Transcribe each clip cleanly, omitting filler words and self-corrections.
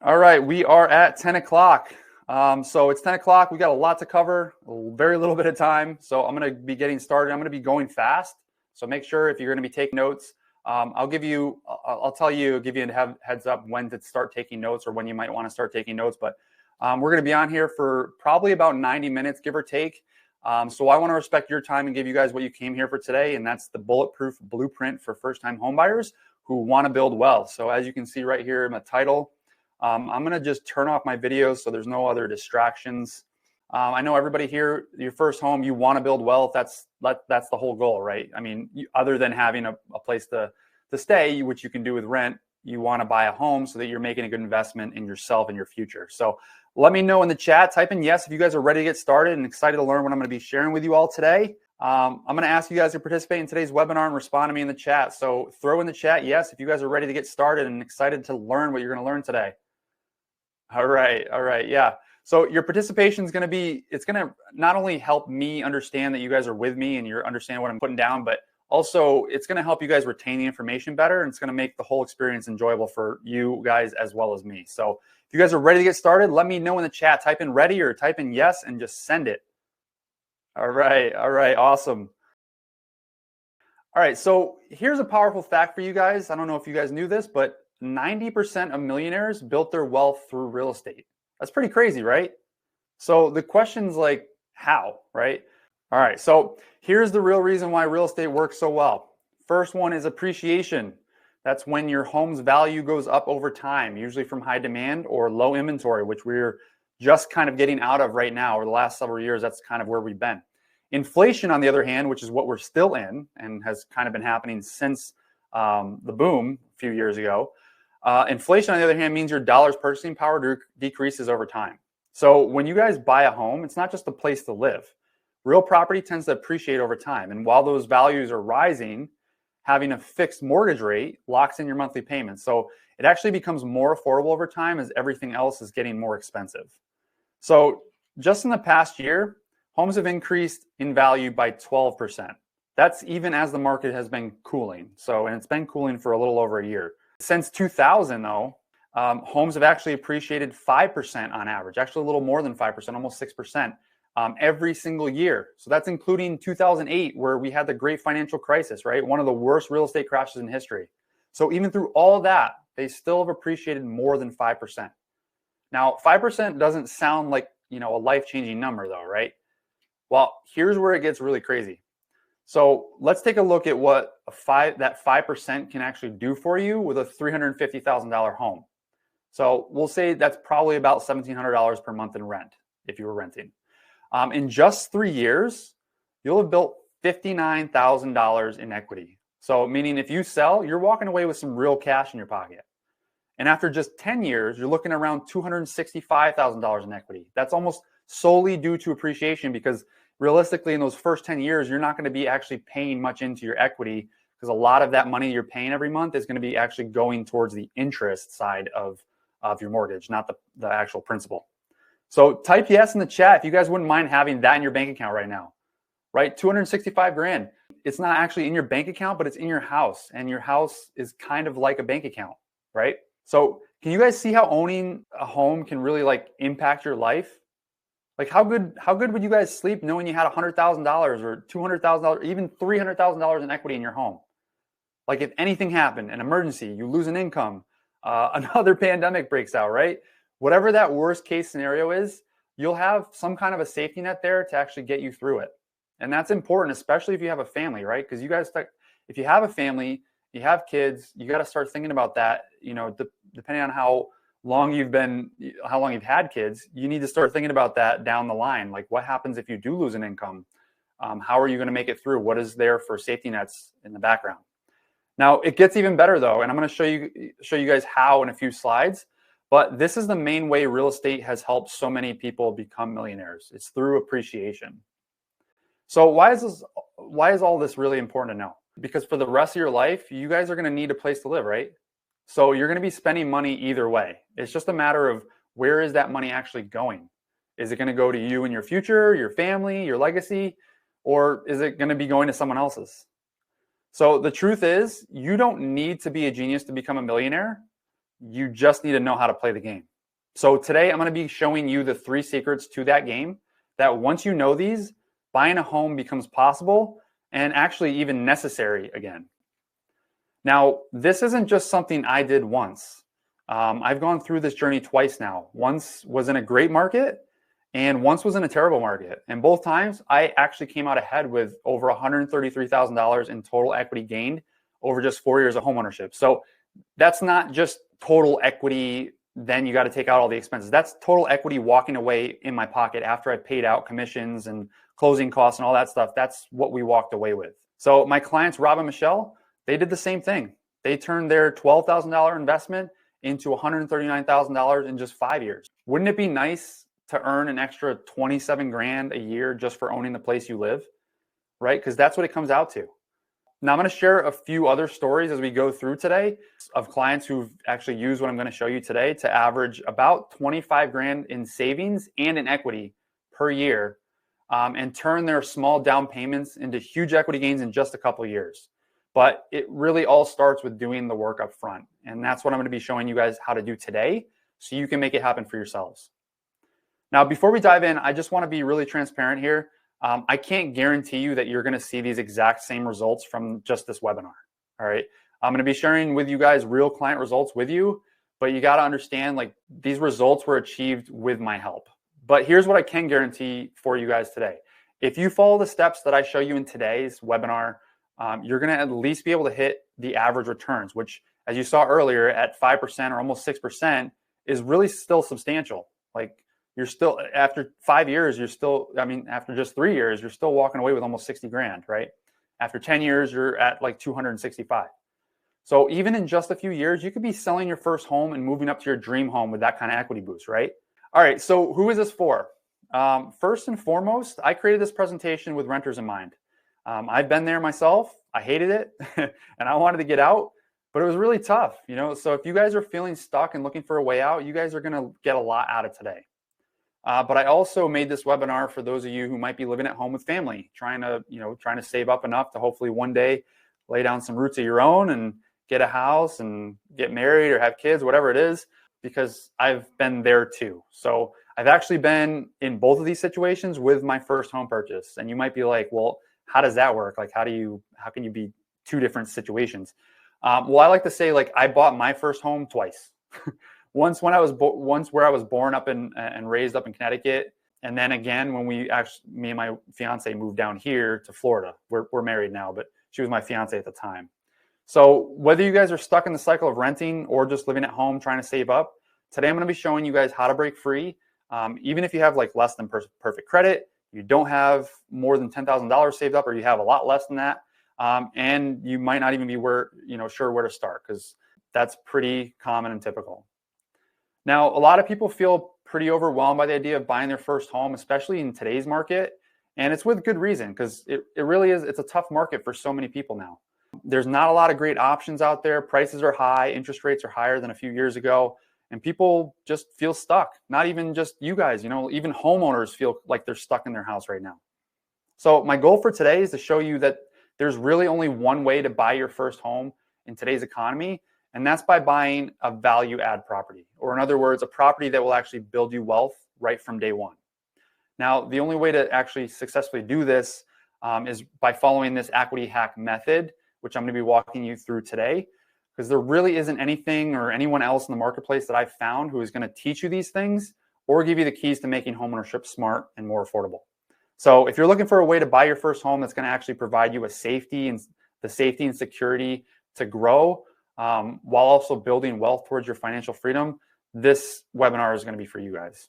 All right, we are at 10 o'clock. So it's 10 o'clock. We got a lot to cover, very little bit of time. So I'm going to be getting started. I'm going to be going fast. So make sure if you're going to be taking notes, I'll give you a heads up when to start taking notes or when you might want to start taking notes. But we're going to be on here for probably about 90 minutes, give or take. So I want to respect your time and give you guys what you came here for today. And that's the bulletproof blueprint for first-time homebuyers who want to build wealth. So as you can see right here in the title, I'm going to just turn off my videos so there's no other distractions. I know everybody here, your first home, you want to build wealth. That's the whole goal, right? I mean, other than having a place to stay, which you can do with rent, you want to buy a home so that you're making a good investment in yourself and your future. So let me know in the chat, type in yes if you guys are ready to get started and excited to learn what I'm going to be sharing with you all today. I'm going to ask you guys to participate in today's webinar and respond to me in the chat. So throw in the chat yes if you guys are ready to get started and excited to learn what you're going to learn today. All right, yeah. So your participation is going to it's going to not only help me understand that you guys are with me and you're understanding what I'm putting down, but also it's going to help you guys retain the information better, and it's going to make the whole experience enjoyable for you guys as well as me. So if you guys are ready to get started, let me know in the chat. Type in ready or type in yes and just send it. All right, awesome. All right, so here's a powerful fact for you guys. I don't know if you guys knew this, but 90% of millionaires built their wealth through real estate. That's pretty crazy, right? So the question's like, how, right? All right, so here's the real reason why real estate works so well. First one is appreciation. That's when your home's value goes up over time, usually from high demand or low inventory, which we're just kind of getting out of right now. Over the last several years, that's kind of where we've been. Inflation, on the other hand, which is what we're still in and has kind of been happening since the boom a few years ago. Inflation, on the other hand, means your dollar's purchasing power decreases over time. So when you guys buy a home, it's not just a place to live. Real property tends to appreciate over time. And while those values are rising, having a fixed mortgage rate locks in your monthly payments. So it actually becomes more affordable over time as everything else is getting more expensive. So just in the past year, homes have increased in value by 12%. That's even as the market has been cooling. And it's been cooling for a little over a year. Since 2000, though, homes have actually appreciated 5% on average, actually a little more than 5%, almost 6%, every single year. So that's including 2008, where we had the great financial crisis, right? One of the worst real estate crashes in history. So even through all that, they still have appreciated more than 5%. Now, 5% doesn't sound like, a life-changing number, though, right? Well, here's where it gets really crazy. So let's take a look at what that 5% can actually do for you with a $350,000 home. So we'll say that's probably about $1,700 per month in rent if you were renting. In just 3 years, you'll have built $59,000 in equity. So meaning if you sell, you're walking away with some real cash in your pocket. And after just 10 years, you're looking around $265,000 in equity. That's almost solely due to appreciation, because realistically, in those first 10 years, you're not going to be actually paying much into your equity, because a lot of that money you're paying every month is going to be actually going towards the interest side of your mortgage, not the actual principal. So type yes in the chat if you guys wouldn't mind having that in your bank account right now, right? 265 grand. It's not actually in your bank account, but it's in your house, and your house is kind of like a bank account, right? So can you guys see how owning a home can really impact your life? Like how good would you guys sleep knowing you had $100,000 or $200,000, even $300,000 in equity in your home? Like if anything happened, an emergency, you lose an income, another pandemic breaks out, right? Whatever that worst case scenario is, you'll have some kind of a safety net there to actually get you through it. And that's important, especially if you have a family, right? Because you guys, if you have a family, you have kids, you got to start thinking about that, depending on how long you've had kids, you need to start thinking about that down the line. Like what happens if you do lose an income? How are you going to make it through? What is there for safety nets in the background? Now it gets even better though. And I'm going to show you guys how in a few slides, but this is the main way real estate has helped so many people become millionaires. It's through appreciation. So why is all this really important to know? Because for the rest of your life, you guys are going to need a place to live, right? So you're going to be spending money either way. It's just a matter of where is that money actually going? Is it going to go to you and your future, your family, your legacy, or is it going to be going to someone else's? So the truth is, you don't need to be a genius to become a millionaire. You just need to know how to play the game. So today I'm going to be showing you the 3 secrets to that game that once you know these, buying a home becomes possible and actually even necessary again. Now, this isn't just something I did once. I've gone through this journey twice now. Once was in a great market and once was in a terrible market. And both times I actually came out ahead with over $133,000 in total equity gained over just 4 years of homeownership. So that's not just total equity, then you got to take out all the expenses. That's total equity walking away in my pocket after I paid out commissions and closing costs and all that stuff. That's what we walked away with. So my clients, Rob and Michelle, they did the same thing. They turned their $12,000 investment into $139,000 in just 5 years. Wouldn't it be nice to earn an extra 27 grand a year just for owning the place you live, right? Because that's what it comes out to. Now I'm going to share a few other stories as we go through today of clients who've actually used what I'm going to show you today to average about 25 grand in savings and in equity per year, and turn their small down payments into huge equity gains in just a couple of years. But it really all starts with doing the work up front. And that's what I'm going to be showing you guys how to do today so you can make it happen for yourselves. Now, before we dive in, I just want to be really transparent here. I can't guarantee you that you're going to see these exact same results from just this webinar. All right. I'm going to be sharing with you guys real client results with you, but you got to understand, like, these results were achieved with my help. But here's what I can guarantee for you guys today. If you follow the steps that I show you in today's webinar, you're going to at least be able to hit the average returns, which, as you saw earlier, at 5% or almost 6% is really still substantial. Like, you're still, after 5 years, after just 3 years, you're still walking away with almost 60 grand, right? After 10 years, you're at like 265. So even in just a few years, you could be selling your first home and moving up to your dream home with that kind of equity boost, right? All right, so who is this for? First and foremost, I created this presentation with renters in mind. I've been there myself. I hated it and I wanted to get out, but it was really tough, So if you guys are feeling stuck and looking for a way out, you guys are going to get a lot out of today. But I also made this webinar for those of you who might be living at home with family, trying to save up enough to hopefully one day lay down some roots of your own and get a house and get married or have kids, whatever it is, because I've been there too. So I've actually been in both of these situations with my first home purchase. And you might be like, well, how does that work? Like, how can you be two different situations? Well, I like to say, like, I bought my first home twice. Once where I was born up and raised up in Connecticut, and then again when me and my fiance moved down here to Florida. We're married now, but she was my fiance at the time. So whether you guys are stuck in the cycle of renting or just living at home trying to save up, today I'm going to be showing you guys how to break free. Even if you have like less than perfect credit, you don't have more than $10,000 saved up, or you have a lot less than that, and you might not even be sure where to start, because that's pretty common and typical. Now, a lot of people feel pretty overwhelmed by the idea of buying their first home, especially in today's market. And it's with good reason, because it really is. It's a tough market for so many people now. There's not a lot of great options out there. Prices are high. Interest rates are higher than a few years ago. And people just feel stuck. Not even just you guys, even homeowners feel like they're stuck in their house right now. So my goal for today is to show you that there's really only one way to buy your first home in today's economy. And that's by buying a value add property, or in other words, a property that will actually build you wealth right from day one. Now, the only way to actually successfully do this is by following this equity hack method, which I'm going to be walking you through today, because there really isn't anything or anyone else in the marketplace that I've found who is going to teach you these things or give you the keys to making homeownership smart and more affordable. So if you're looking for a way to buy your first home that's going to actually provide you the safety and security to grow, while also building wealth towards your financial freedom, this webinar is going to be for you guys.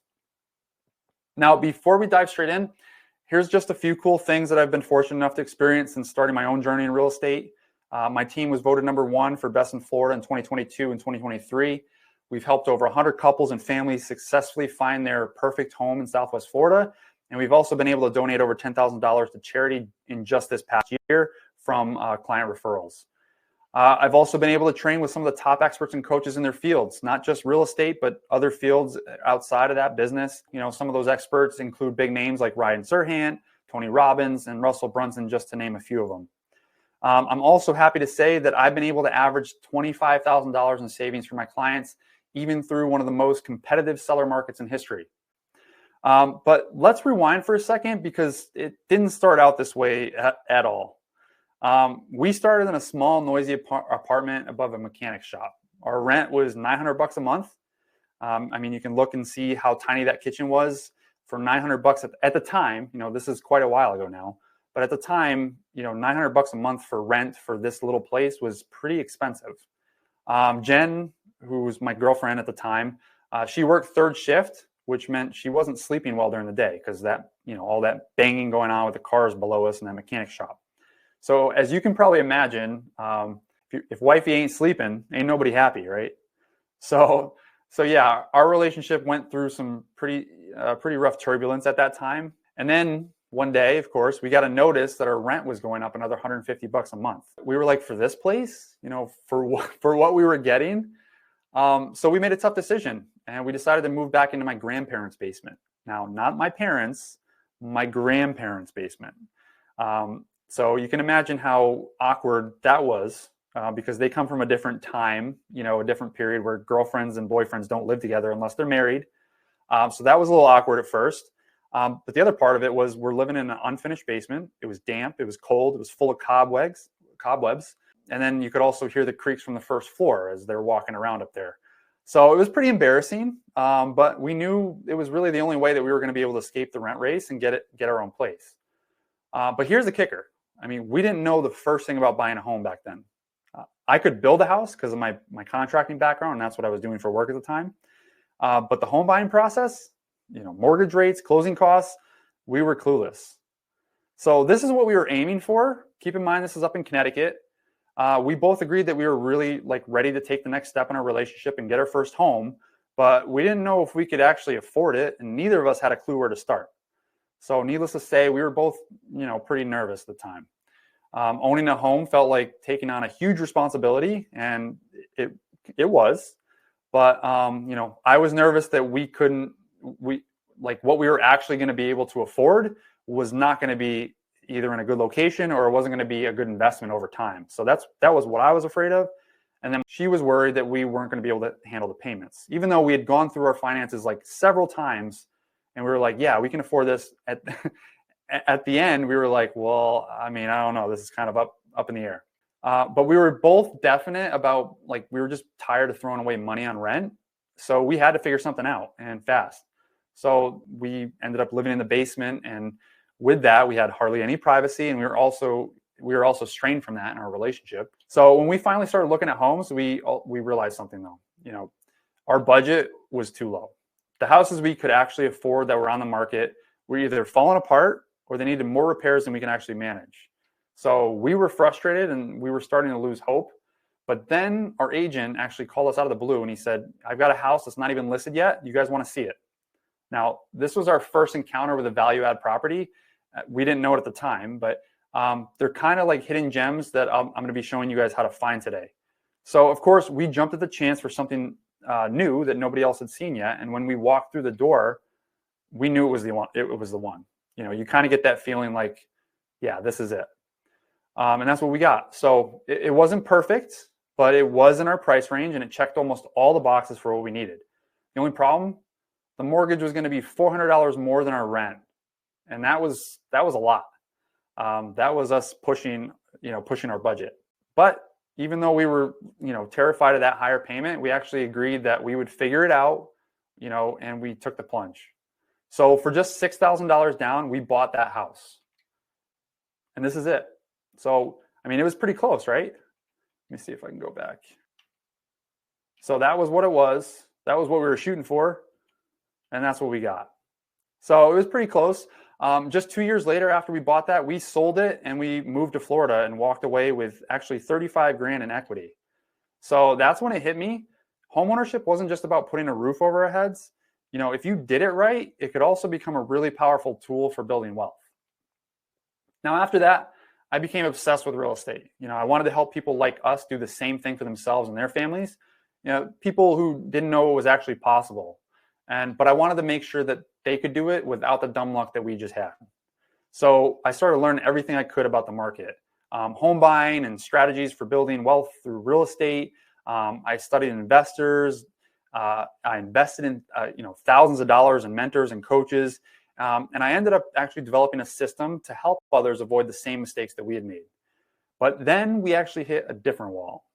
Now, before we dive straight in, here's just a few cool things that I've been fortunate enough to experience since starting my own journey in real estate. My team was voted #1 for Best in Florida in 2022 and 2023. We've helped over 100 couples and families successfully find their perfect home in Southwest Florida. And we've also been able to donate over $10,000 to charity in just this past year from client referrals. I've also been able to train with some of the top experts and coaches in their fields, not just real estate, but other fields outside of that business. Some of those experts include big names like Ryan Serhant, Tony Robbins, and Russell Brunson, just to name a few of them. I'm also happy to say that I've been able to average $25,000 in savings for my clients even through one of the most competitive seller markets in history. But let's rewind for a second, because it didn't start out this way at all. We started in a small, noisy apartment above a mechanic shop. Our rent was $900 a month. You can look and see how tiny that kitchen was. For $900 at the time, this is quite a while ago now, but at the time, $900 a month for rent for this little place was pretty expensive. Jen, who was my girlfriend at the time, she worked third shift, which meant she wasn't sleeping well during the day, because that, all that banging going on with the cars below us in that mechanic shop. So as you can probably imagine, if wifey ain't sleeping, ain't nobody happy, right? So yeah, our relationship went through some pretty rough turbulence at that time. And then one day, of course, we got a notice that our rent was going up another $150 a month. We were like, for this place, for what we were getting. So we made a tough decision, and we decided to move back into my grandparents' basement. Now, not my parents', my grandparents' basement. So you can imagine how awkward that was, because they come from a different time, a different period where girlfriends and boyfriends don't live together unless they're married. So that was a little awkward at first. But the other part of it was, we're living in an unfinished basement. It was damp, it was cold, it was full of cobwebs. And then you could also hear the creaks from the first floor as they're walking around up there. So it was pretty embarrassing, but we knew it was really the only way that we were going to be able to escape the rent race and get our own place. But here's the kicker. We didn't know the first thing about buying a home back then. I could build a house because of my contracting background, and that's what I was doing for work at the time. But the home buying process, mortgage rates, closing costs, we were clueless. So this is what we were aiming for. Keep in mind, this is up in Connecticut. We both agreed that we were really ready to take the next step in our relationship and get our first home, but we didn't know if we could actually afford it, and neither of us had a clue where to start. So needless to say, we were both, pretty nervous at the time. Owning a home felt like taking on a huge responsibility, and it was. But I was nervous that what we were actually going to be able to afford was not going to be either in a good location, or it wasn't going to be a good investment over time. So that was what I was afraid of. And then she was worried that we weren't going to be able to handle the payments, even though we had gone through our finances several times, and we were like, yeah, we can afford this. At the end, we were like, well, I don't know, this is kind of up in the air. But we were both definite about, we were just tired of throwing away money on rent. So we had to figure something out, and fast. So we ended up living in the basement, and with that, we had hardly any privacy, and we were also strained from that in our relationship. So when we finally started looking at homes, we realized something though. Our budget was too low. The houses we could actually afford that were on the market were either falling apart, or they needed more repairs than we can actually manage. So we were frustrated, and we were starting to lose hope. But then our agent actually called us out of the blue, and he said, I've got a house that's not even listed yet. You guys want to see it? Now, this was our first encounter with a value add property. We didn't know it at the time, but they're kind of like hidden gems that I'm going to be showing you guys how to find today. So of course, we jumped at the chance for something new that nobody else had seen yet. And when we walked through the door, we knew it was the one. It was the one. You kind of get that feeling like, yeah, this is it. And that's what we got. So it wasn't perfect, but it was in our price range, and it checked almost all the boxes for what we needed. The only problem, the mortgage was going to be $400 more than our rent. And that was a lot. That was us pushing our budget. But even though we were, terrified of that higher payment, we actually agreed that we would figure it out, and we took the plunge. So for just $6,000 down, we bought that house. And this is it. So, it was pretty close, right? Let me see if I can go back. So that was what it was. That was what we were shooting for. And that's what we got. So it was pretty close. Just 2 years later, after we bought that, we sold it, and we moved to Florida and walked away with actually $35,000 in equity. So that's when it hit me. Homeownership wasn't just about putting a roof over our heads. If you did it right, it could also become a really powerful tool for building wealth. Now, after that, I became obsessed with real estate. I wanted to help people like us do the same thing for themselves and their families. People who didn't know it was actually possible. But I wanted to make sure that they could do it without the dumb luck that we just had. So I started learning everything I could about the market, home buying and strategies for building wealth through real estate. I studied investors. I invested in thousands of dollars in mentors and coaches, and I ended up actually developing a system to help others avoid the same mistakes that we had made. But then we actually hit a different wall.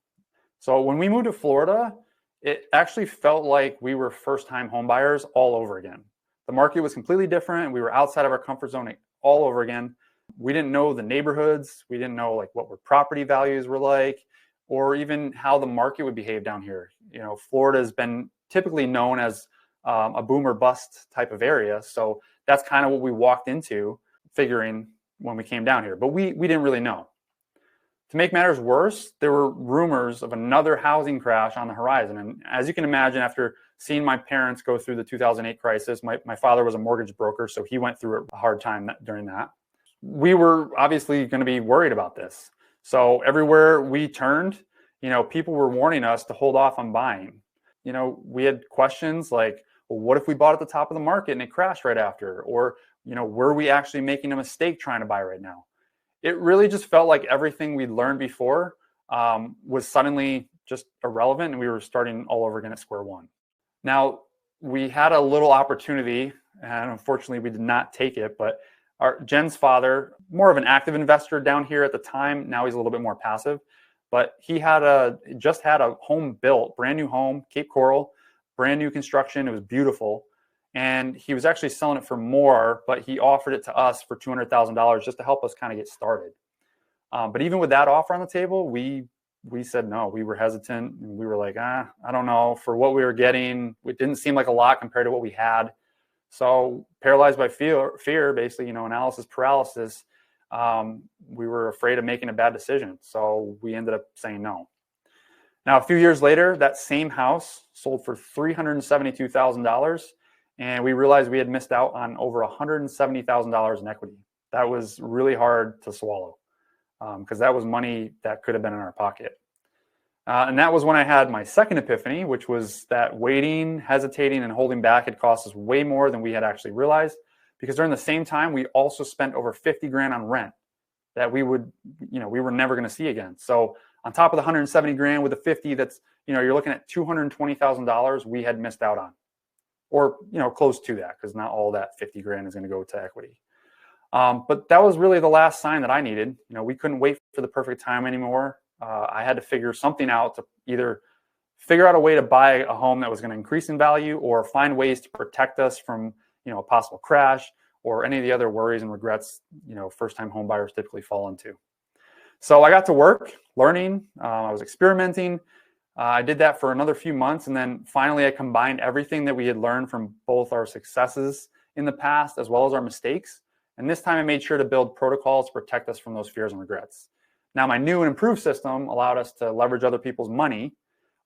So when we moved to Florida, it actually felt like we were first-time homebuyers all over again. The market was completely different, and we were outside of our comfort zone all over again. We didn't know the neighborhoods. We didn't know what were property values were like, or even how the market would behave down here. Florida has been typically known as a boom or bust type of area. So that's kind of what we walked into figuring when we came down here. But we didn't really know. To make matters worse, there were rumors of another housing crash on the horizon. And as you can imagine, after seeing my parents go through the 2008 crisis, my father was a mortgage broker, so he went through a hard time during that. We were obviously going to be worried about this. So everywhere we turned, people were warning us to hold off on buying. We had questions like, well, what if we bought at the top of the market and it crashed right after? Or, were we actually making a mistake trying to buy right now? It really just felt like everything we'd learned before was suddenly just irrelevant, and we were starting all over again at square one. Now, we had a little opportunity, and unfortunately we did not take it, but Jen's father, more of an active investor down here at the time, now he's a little bit more passive, but he just had a home built, brand new home, Cape Coral, brand new construction. It was beautiful. And he was actually selling it for more, but he offered it to us for $200,000 just to help us kind of get started. But even with that offer on the table, we said no. We were hesitant. And we were like, I don't know. For what we were getting, it didn't seem like a lot compared to what we had. So paralyzed by fear, basically, analysis paralysis, we were afraid of making a bad decision. So we ended up saying no. Now, a few years later, that same house sold for $372,000. And we realized we had missed out on over $170,000 in equity. That was really hard to swallow because that was money that could have been in our pocket. And that was when I had my second epiphany, which was that waiting, hesitating, and holding back had cost us way more than we had actually realized. Because during the same time, we also spent over $50,000 on rent that we were never going to see again. So on top of the $170,000 with the 50, that's, you're looking at $220,000 we had missed out on. Or close to that, because not all that $50,000 is going to go to equity. But that was really the last sign that I needed. We couldn't wait for the perfect time anymore. I had to figure something out to either figure out a way to buy a home that was going to increase in value, or find ways to protect us from a possible crash or any of the other worries and regrets first-time home buyers typically fall into. So I got to work learning. I was experimenting. I did that for another few months, and then finally I combined everything that we had learned from both our successes in the past as well as our mistakes. And this time I made sure to build protocols to protect us from those fears and regrets. Now, my new and improved system allowed us to leverage other people's money,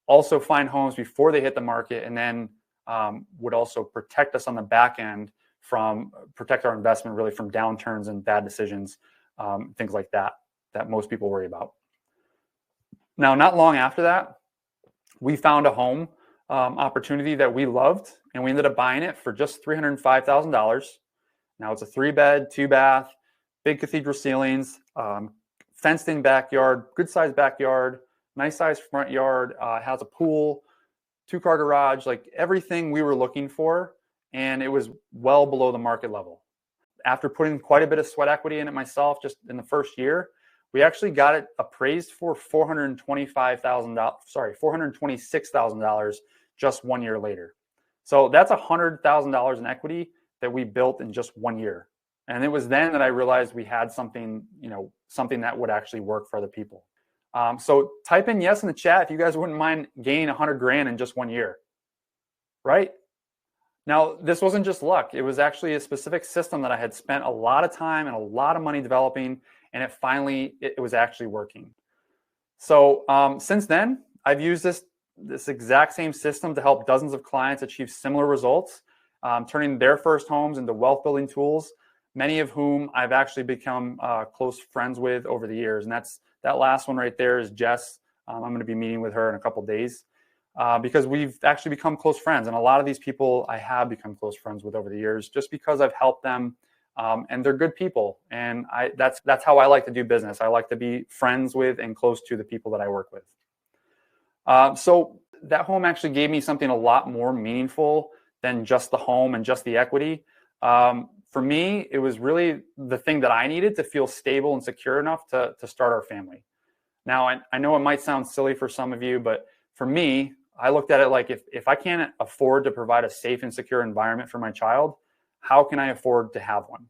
also find homes before they hit the market, and then would also protect us on the back end protect our investment really from downturns and bad decisions, things like that most people worry about. Now, not long after that, we found a home opportunity that we loved, and we ended up buying it for just $305,000. Now it's a 3-bed, 2-bath, big cathedral ceilings, fenced-in backyard, good-sized backyard, nice-sized front yard, has a pool, 2-car garage, like everything we were looking for, and it was well below the market level. After putting quite a bit of sweat equity in it myself, just in the first year, we actually got it appraised for $426,000 just 1 year later. So that's $100,000 in equity that we built in just 1 year. And it was then that I realized we had something that would actually work for other people. So type in yes in the chat if you guys wouldn't mind gaining $100,000 in just 1 year, right? Now, this wasn't just luck. It was actually a specific system that I had spent a lot of time and a lot of money developing, and it was actually working. So since then, I've used this exact same system to help dozens of clients achieve similar results, turning their first homes into wealth building tools, many of whom I've actually become close friends with over the years. And that last one right there is Jess. I'm going to be meeting with her in a couple of days because we've actually become close friends. And a lot of these people I have become close friends with over the years just because I've helped them. And they're good people. And that's how I like to do business. I like to be friends with and close to the people that I work with. So that home actually gave me something a lot more meaningful than just the home and just the equity. For me, it was really the thing that I needed to feel stable and secure enough to start our family. Now, I know it might sound silly for some of you, but for me, I looked at it like if I can't afford to provide a safe and secure environment for my child, how can I afford to have one?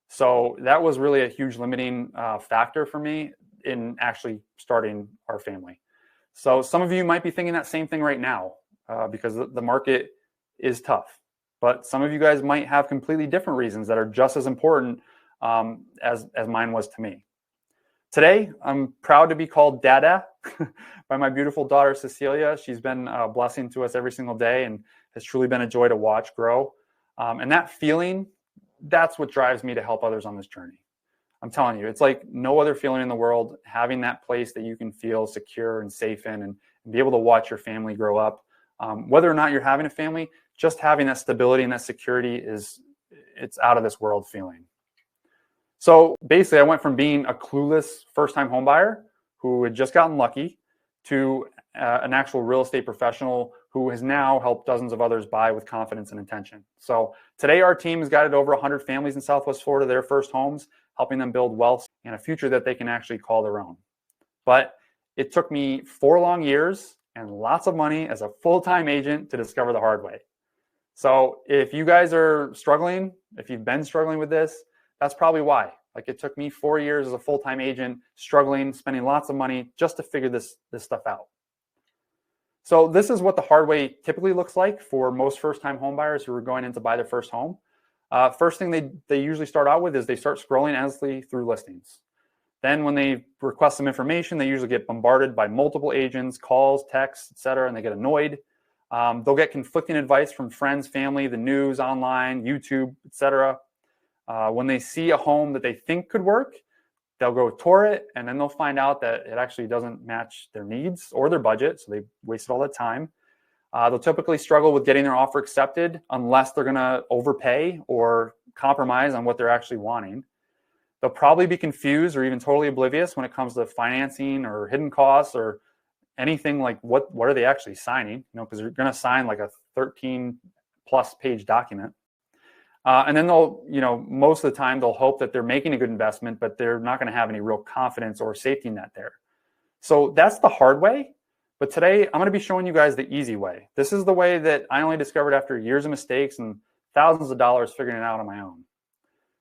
So that was really a huge limiting factor for me in actually starting our family. So some of you might be thinking that same thing right now because the market is tough. But some of you guys might have completely different reasons that are just as important as mine was to me. Today, I'm proud to be called Dada by my beautiful daughter, Cecilia. She's been a blessing to us every single day and has truly been a joy to watch grow. And that feeling, that's what drives me to help others on this journey. I'm telling you, it's like no other feeling in the world, having that place that you can feel secure and safe in and be able to watch your family grow up. Whether or not you're having a family, just having that stability and that security it's out of this world feeling. So basically, I went from being a clueless first-time homebuyer who had just gotten lucky to an actual real estate professional who has now helped dozens of others buy with confidence and intention. So today, our team has guided over 100 families in Southwest Florida to their first homes, helping them build wealth and a future that they can actually call their own. But it took me 4 long years and lots of money as a full-time agent to discover the hard way. So if you guys are struggling, if you've been struggling with this, that's probably why. Like it took me 4 years as a full-time agent, struggling, spending lots of money just to figure this stuff out. So this is what the hard way typically looks like for most first-time homebuyers who are going in to buy their first home. First thing they usually start out with is they start scrolling endlessly through listings. Then when they request some information, they usually get bombarded by multiple agents, calls, texts, etc., and they get annoyed. They'll get conflicting advice from friends, family, the news, online, YouTube, etc. When they see a home that they think could work, they'll go tour it, and then they'll find out that it actually doesn't match their needs or their budget, so they wasted all that time. They'll typically struggle with getting their offer accepted unless they're going to overpay or compromise on what they're actually wanting. They'll probably be confused or even totally oblivious when it comes to financing or hidden costs or anything like what are they actually signing, because they're going to sign like a 13-plus page document. And then they'll, most of the time they'll hope that they're making a good investment, but they're not going to have any real confidence or safety net there. So that's the hard way. But today I'm going to be showing you guys the easy way. This is the way that I only discovered after years of mistakes and thousands of dollars figuring it out on my own.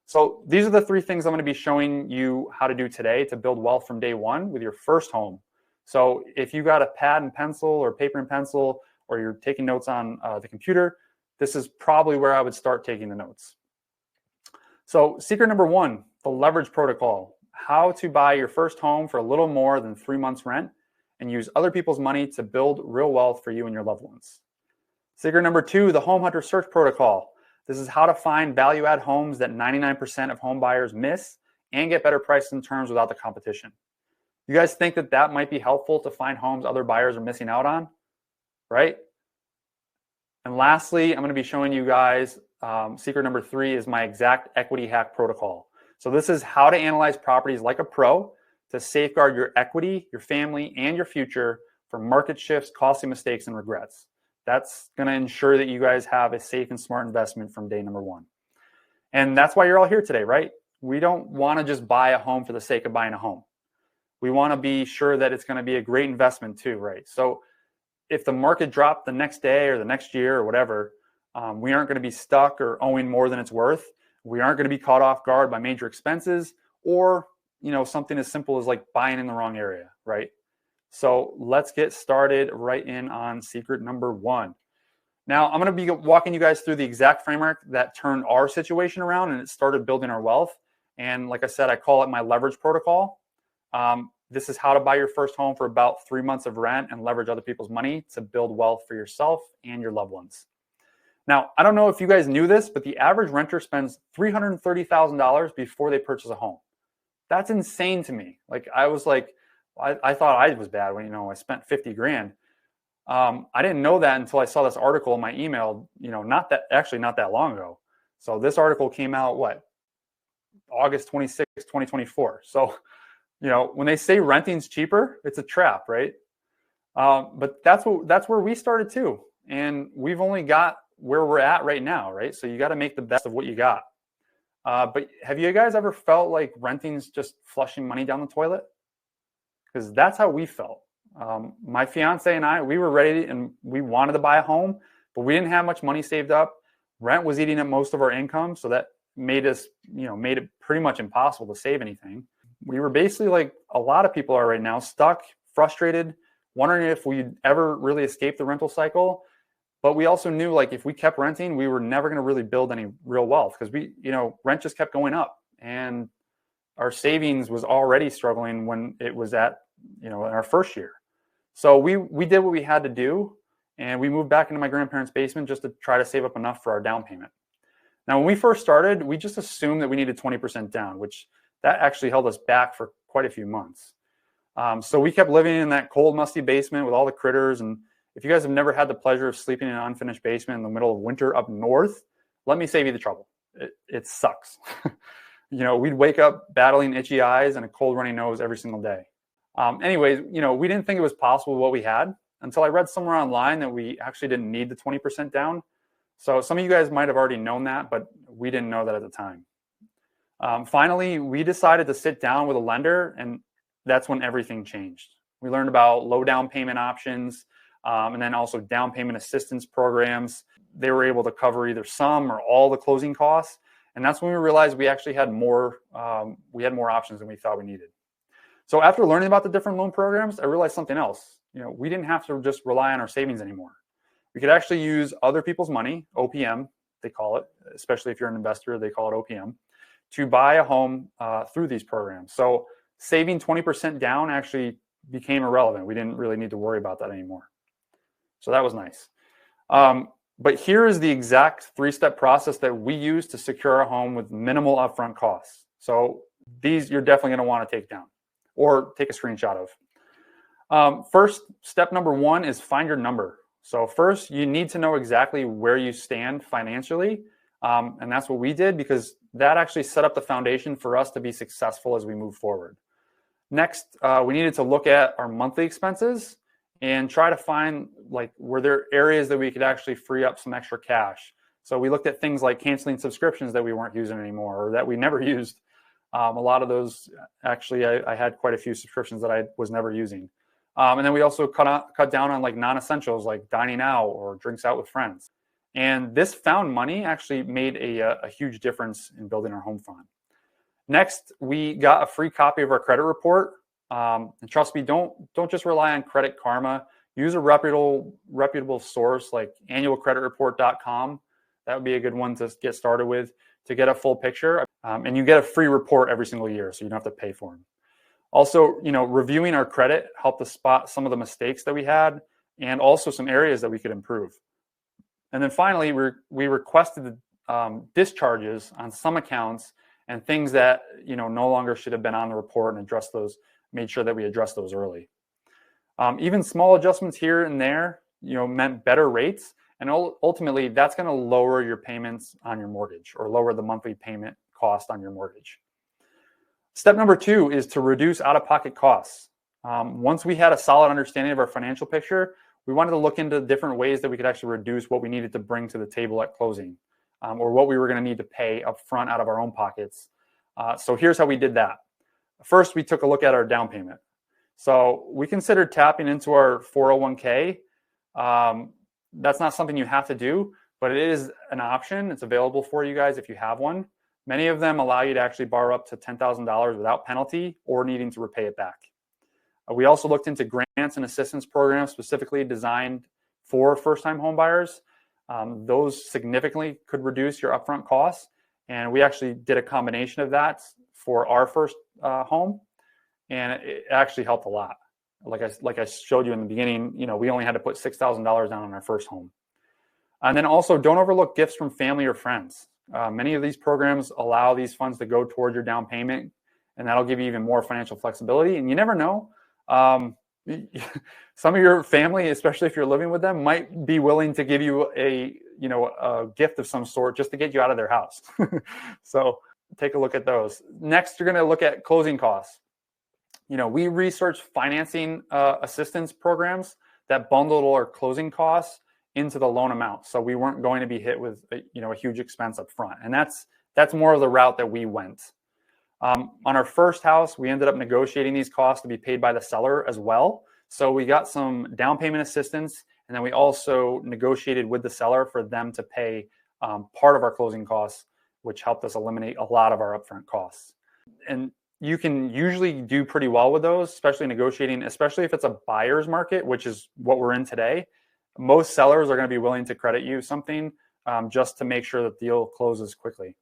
So these are the 3 things I'm going to be showing you how to do today to build wealth from day one with your first home. So if you got a pad and pencil or paper and pencil, or you're taking notes on the computer, this is probably where I would start taking the notes. So secret number 1, the leverage protocol, how to buy your first home for a little more than 3 months rent and use other people's money to build real wealth for you and your loved ones. Secret number 2, the home hunter search protocol. This is how to find value add homes that 99% of home buyers miss and get better prices and terms without the competition. You guys think that might be helpful to find homes other buyers are missing out on, right? And lastly, I'm going to be showing you guys secret number 3 is my exact equity hack protocol. So this is how to analyze properties like a pro to safeguard your equity, your family, and your future from market shifts, costly mistakes, and regrets. That's going to ensure that you guys have a safe and smart investment from day number 1. And that's why you're all here today, right? We don't want to just buy a home for the sake of buying a home. We want to be sure that it's going to be a great investment too, right? So if the market dropped the next day or the next year or whatever, we aren't going to be stuck or owing more than it's worth. We aren't going to be caught off guard by major expenses or, something as simple as like buying in the wrong area, right? So let's get started right in on secret number 1. Now, I'm going to be walking you guys through the exact framework that turned our situation around and it started building our wealth. And like I said, I call it my leverage protocol. This is how to buy your first home for about 3 months of rent and leverage other people's money to build wealth for yourself and your loved ones. Now, I don't know if you guys knew this, but the average renter spends $330,000 before they purchase a home. That's insane to me. Like I was like, I thought I was bad when, I spent 50 grand. I didn't know that until I saw this article in my email, not that long ago. So this article came out, August 26, 2024. So, when they say renting's cheaper, it's a trap, right? But that's where we started too. And we've only got where we're at right now, right? So you got to make the best of what you got. But have you guys ever felt like renting's just flushing money down the toilet? Because that's how we felt. My fiance and I, we were ready and we wanted to buy a home, but we didn't have much money saved up. Rent was eating up most of our income, so that made it pretty much impossible to save anything. We were basically like a lot of people are right now, stuck, frustrated, wondering if we'd ever really escape the rental cycle. But we also knew like if we kept renting, we were never going to really build any real wealth because rent just kept going up and our savings was already struggling when it was at, in our first year. So we did what we had to do and we moved back into my grandparents' basement just to try to save up enough for our down payment. Now, when we first started, we just assumed that we needed 20% down, which that actually held us back for quite a few months. So we kept living in that cold, musty basement with all the critters. And if you guys have never had the pleasure of sleeping in an unfinished basement in the middle of winter up north, let me save you the trouble. It sucks. We'd wake up battling itchy eyes and a cold runny nose every single day. Anyways, we didn't think it was possible with what we had until I read somewhere online that we actually didn't need the 20% down. So some of you guys might have already known that, but we didn't know that at the time. Finally, we decided to sit down with a lender, and that's when everything changed. We learned about low down payment options, and then also down payment assistance programs. They were able to cover either some or all the closing costs. And that's when we realized we actually had more options than we thought we needed. So after learning about the different loan programs, I realized something else. We didn't have to just rely on our savings anymore. We could actually use other people's money, OPM, they call it, especially if you're an investor, they call it OPM, to buy a home through these programs. So saving 20% down actually became irrelevant. We didn't really need to worry about that anymore. So that was nice. But here is the exact 3-step process that we use to secure a home with minimal upfront costs. So these you're definitely going to want to take down or take a screenshot of. First, step number 1 is find your number. So first, you need to know exactly where you stand financially. And that's what we did because that actually set up the foundation for us to be successful as we move forward. Next, we needed to look at our monthly expenses and try to find were there areas that we could actually free up some extra cash. So we looked at things like canceling subscriptions that we weren't using anymore or that we never used. A lot of those, actually, I had quite a few subscriptions that I was never using. And then we also cut down on non-essentials like dining out or drinks out with friends. And this found money actually made a huge difference in building our home fund. Next, we got a free copy of our credit report. And trust me, don't just rely on Credit Karma. Use a reputable source like annualcreditreport.com. That would be a good one to get started with to get a full picture. And you get a free report every single year, so you don't have to pay for them. Also, reviewing our credit helped us spot some of the mistakes that we had and also some areas that we could improve. And then finally, we requested discharges on some accounts and things that no longer should have been on the report and made sure that we addressed those early. Even small adjustments here and there, meant better rates. And ultimately, that's going to lower your payments on your mortgage or lower the monthly payment cost on your mortgage. Step number 2 is to reduce out-of-pocket costs. Once we had a solid understanding of our financial picture, we wanted to look into different ways that we could actually reduce what we needed to bring to the table at closing, or what we were going to need to pay up front out of our own pockets. So here's how we did that. First, we took a look at our down payment. So we considered tapping into our 401k. That's not something you have to do, but it is an option. It's available for you guys if you have one. Many of them allow you to actually borrow up to $10,000 without penalty or needing to repay it back. We also looked into grants and assistance programs specifically designed for first-time home buyers. Those significantly could reduce your upfront costs. And we actually did a combination of that for our first home. And it actually helped a lot. Like I showed you in the beginning, we only had to put $6,000 down on our first home. And then also don't overlook gifts from family or friends. Many of these programs allow these funds to go toward your down payment, and that'll give you even more financial flexibility. And you never know, some of your family, especially if you're living with them, might be willing to give you a gift of some sort just to get you out of their house. So take a look at those. Next, you're going to look at closing costs. We researched financing assistance programs that bundled our closing costs into the loan amount. So we weren't going to be hit with a huge expense up front. And that's more of the route that we went. On our first house, we ended up negotiating these costs to be paid by the seller as well. So we got some down payment assistance, and then we also negotiated with the seller for them to pay part of our closing costs, which helped us eliminate a lot of our upfront costs. And you can usually do pretty well with those, especially negotiating, especially if it's a buyer's market, which is what we're in today. Most sellers are going to be willing to credit you something just to make sure that the deal closes quickly.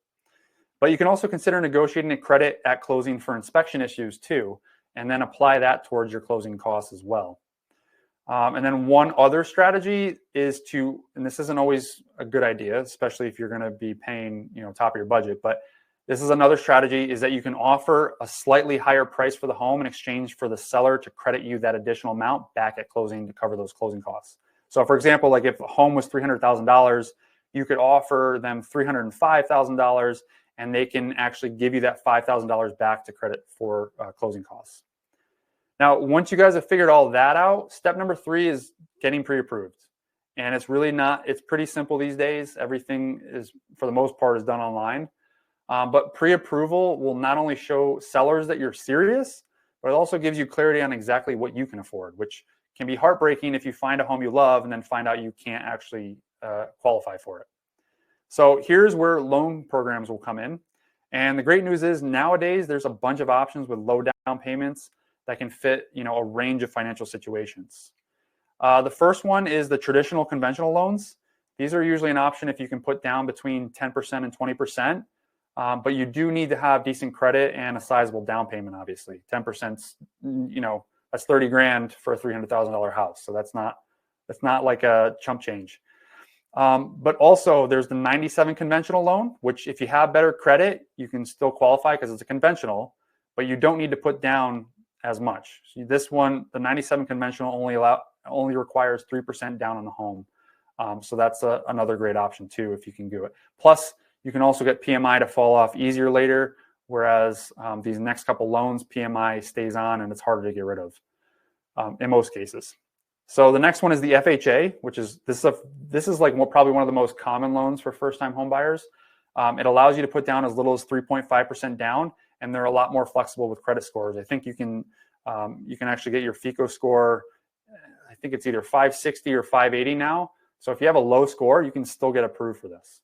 But you can also consider negotiating a credit at closing for inspection issues too, and then apply that towards your closing costs as well. And then one other strategy is and this isn't always a good idea, especially if you're going to be paying, top of your budget, but this is another strategy, is that you can offer a slightly higher price for the home in exchange for the seller to credit you that additional amount back at closing to cover those closing costs. So for example, like if a home was $300,000, you could offer them $305,000, and they can actually give you that $5,000 back to credit for closing costs. Now, once you guys have figured all that out, step number 3 is getting pre-approved. And it's pretty simple these days. Everything is, for the most part, is done online. But pre-approval will not only show sellers that you're serious, but it also gives you clarity on exactly what you can afford, which can be heartbreaking if you find a home you love and then find out you can't actually qualify for it. So here's where loan programs will come in. And the great news is nowadays there's a bunch of options with low down payments that can fit a range of financial situations. The first one is the traditional conventional loans. These are usually an option if you can put down between 10% and 20%. But you do need to have decent credit and a sizable down payment, obviously. 10%, that's $30,000 for a $300,000 house. So that's not like a chump change. But also there's the 97 conventional loan, which if you have better credit, you can still qualify because it's a conventional, but you don't need to put down as much. So this one, the 97 conventional only requires 3% down on the home. So that's another great option too, if you can do it. Plus, you can also get PMI to fall off easier later, whereas these next couple loans, PMI stays on and it's harder to get rid of in most cases. So the next one is the FHA, which is this is like probably one of the most common loans for first-time home buyers. It allows you to put down as little as 3.5% down, and they're a lot more flexible with credit scores. I think you can actually get your FICO score. I think it's either 560 or 580 now. So if you have a low score, you can still get approved for this.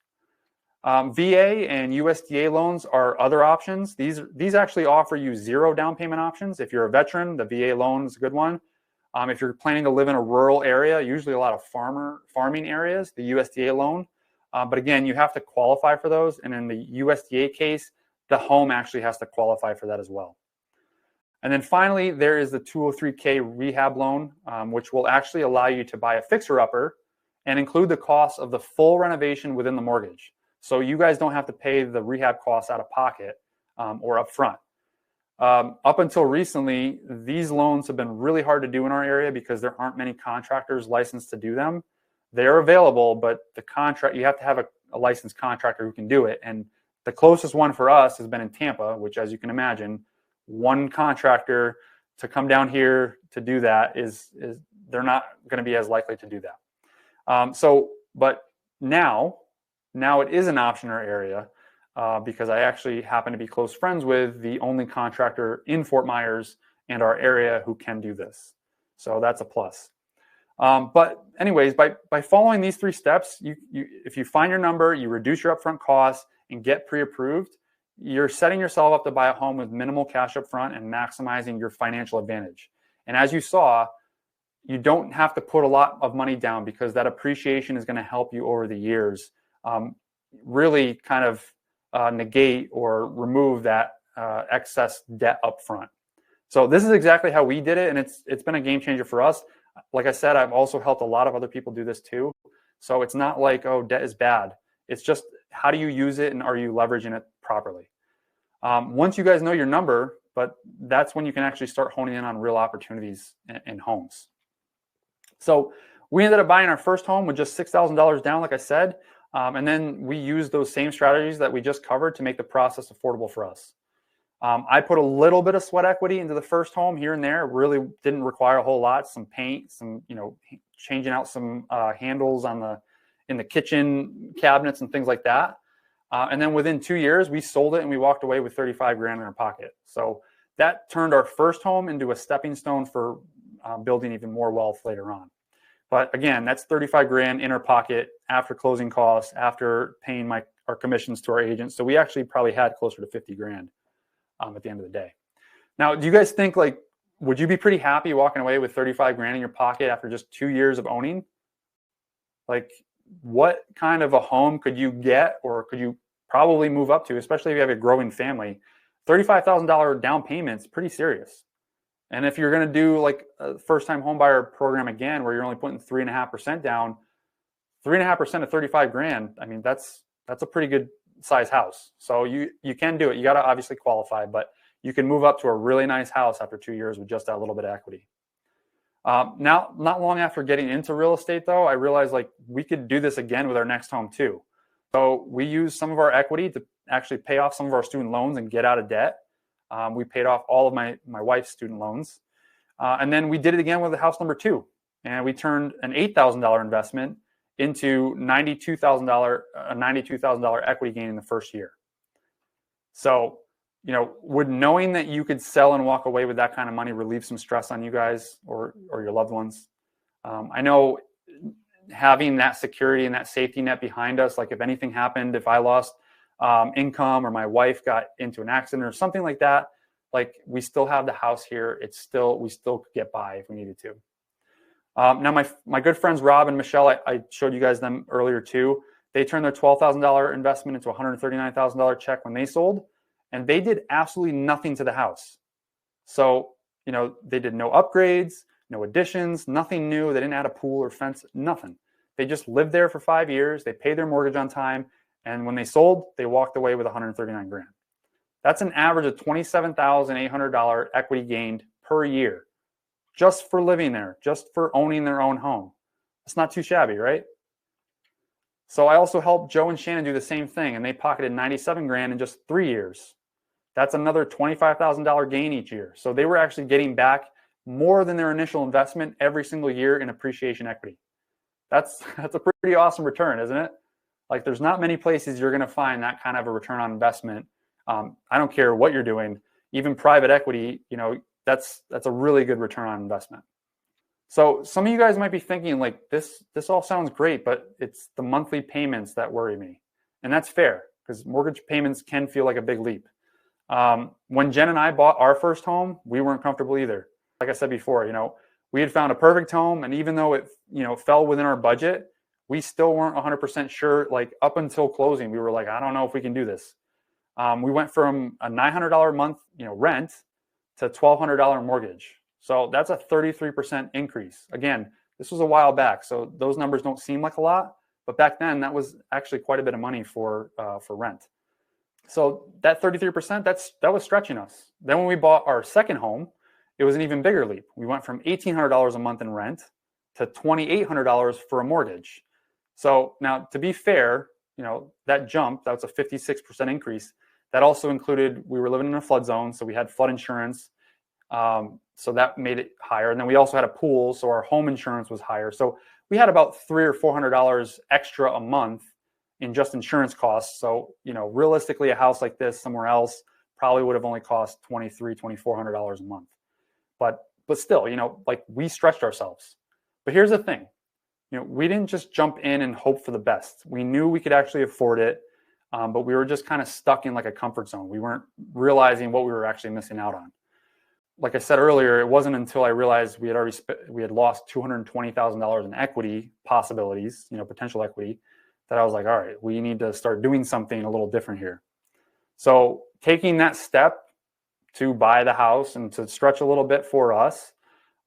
VA and USDA loans are other options. These actually offer you 0 down payment options. If you're a veteran, the VA loan is a good one. If you're planning to live in a rural area, usually a lot of farming areas, the USDA loan. But again, you have to qualify for those. And in the USDA case, the home actually has to qualify for that as well. And then finally, there is the 203K rehab loan, which will actually allow you to buy a fixer-upper and include the cost of the full renovation within the mortgage. So you guys don't have to pay the rehab costs out of pocket or upfront. Up until recently, these loans have been really hard to do in our area because there aren't many contractors licensed to do them. They're available, but you have to have a licensed contractor who can do it. And the closest one for us has been in Tampa, which, as you can imagine, one contractor to come down here to do that is they're not going to be as likely to do that. But now it is an option in our area. Because I actually happen to be close friends with the only contractor in Fort Myers and our area who can do this. So that's a plus. But anyways, by following these 3 steps, if you find your number, you reduce your upfront costs and get pre-approved, you're setting yourself up to buy a home with minimal cash up front and maximizing your financial advantage. And as you saw, you don't have to put a lot of money down because that appreciation is going to help you over the years really kind of negate or remove that excess debt up front. So this is exactly how we did it, and it's been a game changer for us. Like I said, I've also helped a lot of other people do this too. So it's not like, oh, debt is bad. It's just how do you use it and are you leveraging it properly? Once you guys know your number, but that's when you can actually start honing in on real opportunities in homes. So we ended up buying our first home with just $6,000 down, like I said. And then we used those same strategies that we just covered to make the process affordable for us. I put a little bit of sweat equity into the first home here and there. It really didn't require a whole lot. Some paint, some, changing out some handles in the kitchen cabinets and things like that. And then within 2 years, we sold it and we walked away with 35 grand in our pocket. So that turned our first home into a stepping stone for building even more wealth later on. But again, that's 35 grand in our pocket after closing costs, after paying our commissions to our agents. So we actually probably had closer to 50 grand at the end of the day. Now, do you guys think, would you be pretty happy walking away with 35 grand in your pocket after just 2 years of owning? What kind of a home could you get, or could you probably move up to, especially if you have a growing family? $35,000 down payment's pretty serious. And if you're going to do a first-time home buyer program again, where you're only putting 3.5% down, 3.5% of 35 grand, I mean, that's a pretty good size house. So you can do it. You got to obviously qualify, but you can move up to a really nice house after 2 years with just that little bit of equity. Now, not long after getting into real estate, though, I realized we could do this again with our next home too. So we used some of our equity to actually pay off some of our student loans and get out of debt. We paid off all of my wife's student loans. And then we did it again with house number 2. And we turned an $8,000 investment into $92,000 equity gain in the first year. So, would knowing that you could sell and walk away with that kind of money relieve some stress on you guys or your loved ones? I know having that security and that safety net behind us, if anything happened, if I lost income or my wife got into an accident or something like that, we still have the house here. We still could get by if we needed to. Now, my good friends Rob and Michelle, I showed you guys them earlier too. They turned their $12,000 investment into a $139,000 check when they sold, and they did absolutely nothing to the house. So, they did no upgrades, no additions, nothing new. They didn't add a pool or fence, nothing. They just lived there for 5 years. They paid their mortgage on time. And when they sold, they walked away with 139 grand. That's an average of $27,800 equity gained per year, just for living there, just for owning their own home. It's not too shabby, right? So I also helped Joe and Shannon do the same thing, and they pocketed 97 grand in just 3 years. That's another $25,000 gain each year. So they were actually getting back more than their initial investment every single year in appreciation equity. That's a pretty awesome return, isn't it? There's not many places you're going to find that kind of a return on investment. I don't care what you're doing, even private equity, that's a really good return on investment. So some of you guys might be thinking this all sounds great, but it's the monthly payments that worry me. And that's fair, because mortgage payments can feel like a big leap. When Jen and I bought our first home, we weren't comfortable either. Like I said before, we had found a perfect home, and even though it, fell within our budget, we still weren't 100% sure. Up until closing, we were I don't know if we can do this. We went from a $900 a month, rent to $1,200 mortgage. So that's a 33% increase. Again, this was a while back, so those numbers don't seem like a lot, but back then that was actually quite a bit of money for rent. So that 33%, that was stretching us. Then when we bought our second home, it was an even bigger leap. We went from $1,800 a month in rent to $2,800 for a mortgage. So now, to be fair, that jump, that was a 56% increase. That also included, we were living in a flood zone, so we had flood insurance. So that made it higher. And then we also had a pool, so our home insurance was higher. So we had about $300 or $400 extra a month in just insurance costs. So, realistically, a house like this somewhere else probably would have only cost $2,300, $2,400 a month. But still, we stretched ourselves. But here's the thing. We didn't just jump in and hope for the best. We knew we could actually afford it, but we were just kind of stuck in a comfort zone. We weren't realizing what we were actually missing out on. Like I said earlier, it wasn't until I realized we had lost $220,000 in equity possibilities, potential equity, that I was all right, we need to start doing something a little different here. So taking that step to buy the house and to stretch a little bit for us,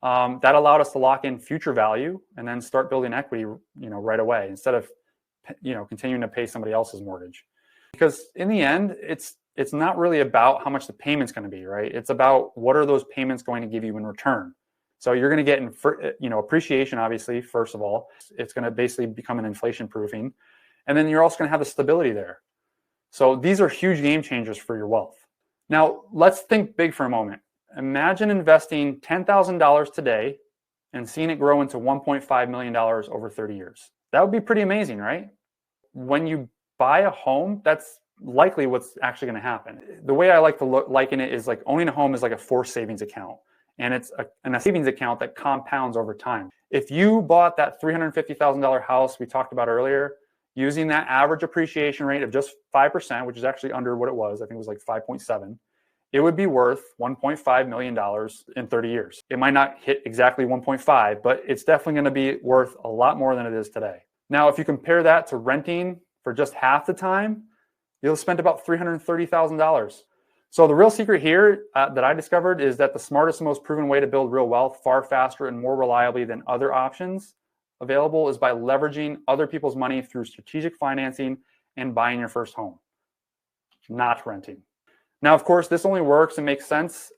that allowed us to lock in future value and then start building equity, right away, instead of, continuing to pay somebody else's mortgage. Because in the end, it's not really about how much the payment's going to be, right? It's about what are those payments going to give you in return. So you're going to get, appreciation, obviously, first of all. It's going to basically become an inflation proofing. And then you're also going to have the stability there. So these are huge game changers for your wealth. Now, let's think big for a moment. Imagine investing $10,000 today and seeing it grow into $1.5 million over 30 years. That would be pretty amazing, right? When you buy a home, that's likely what's actually going to happen. The way I like to liken it is like owning a home is like a forced savings account. And it's a savings account that compounds over time. If you bought that $350,000 house we talked about earlier, using that average appreciation rate of just 5%, which is actually under what it was, I think it was like 5.7, it would be worth $1.5 million in 30 years. It might not hit exactly 1.5, but it's definitely going to be worth a lot more than it is today. Now, if you compare that to renting for just half the time, you'll spend about $330,000. So the real secret here that I discovered is that the smartest and most proven way to build real wealth far faster and more reliably than other options available is by leveraging other people's money through strategic financing and buying your first home, not renting. Now, of course, this only works and makes sense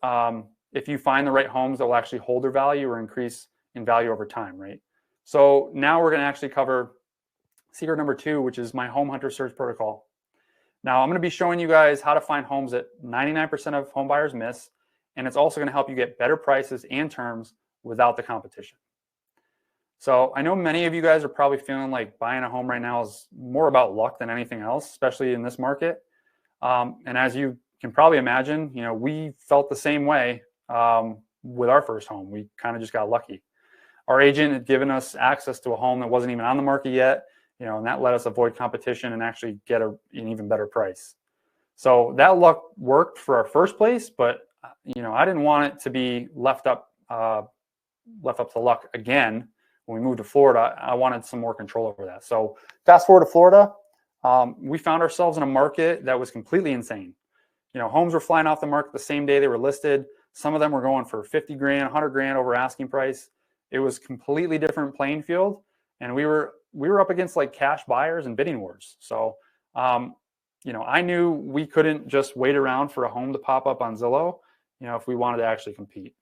if you find the right homes that will actually hold their value or increase in value over time, right? So now we're going to actually cover secret number 2, which is my home hunter search protocol. Now, I'm going to be showing you guys how to find homes that 99% of home buyers miss, and it's also going to help you get better prices and terms without the competition. So I know many of you guys are probably feeling like buying a home right now is more about luck than anything else, especially in this market. And as you can probably imagine, we felt the same way with our first home. We kind of just got lucky. Our agent had given us access to a home that wasn't even on the market yet, and that let us avoid competition and actually get an even better price. So that luck worked for our first place, but I didn't want it to be left up to luck again. When we moved to Florida, I wanted some more control over that. So fast forward to Florida, we found ourselves in a market that was completely insane. Homes were flying off the market the same day they were listed. Some of them were going for 50 grand, 100 grand over asking price. It was completely different playing field, and we were up against like cash buyers and bidding wars. So, I knew we couldn't just wait around for a home to pop up on Zillow, if we wanted to actually compete.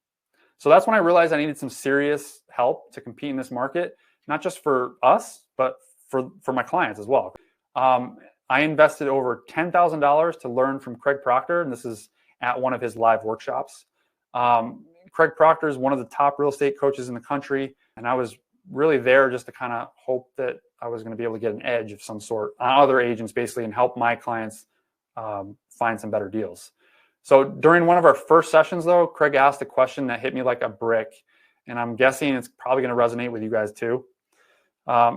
So that's when I realized I needed some serious help to compete in this market, not just for us, but for my clients as well. I invested over $10,000 to learn from Craig Proctor, and this is at one of his live workshops. Craig Proctor is one of the top real estate coaches in the country, and I was really there just to kind of hope that I was going to be able to get an edge of some sort on other agents, basically, and help my clients find some better deals. So during one of our first sessions, though, Craig asked a question that hit me like a brick, and I'm guessing it's probably going to resonate with you guys too.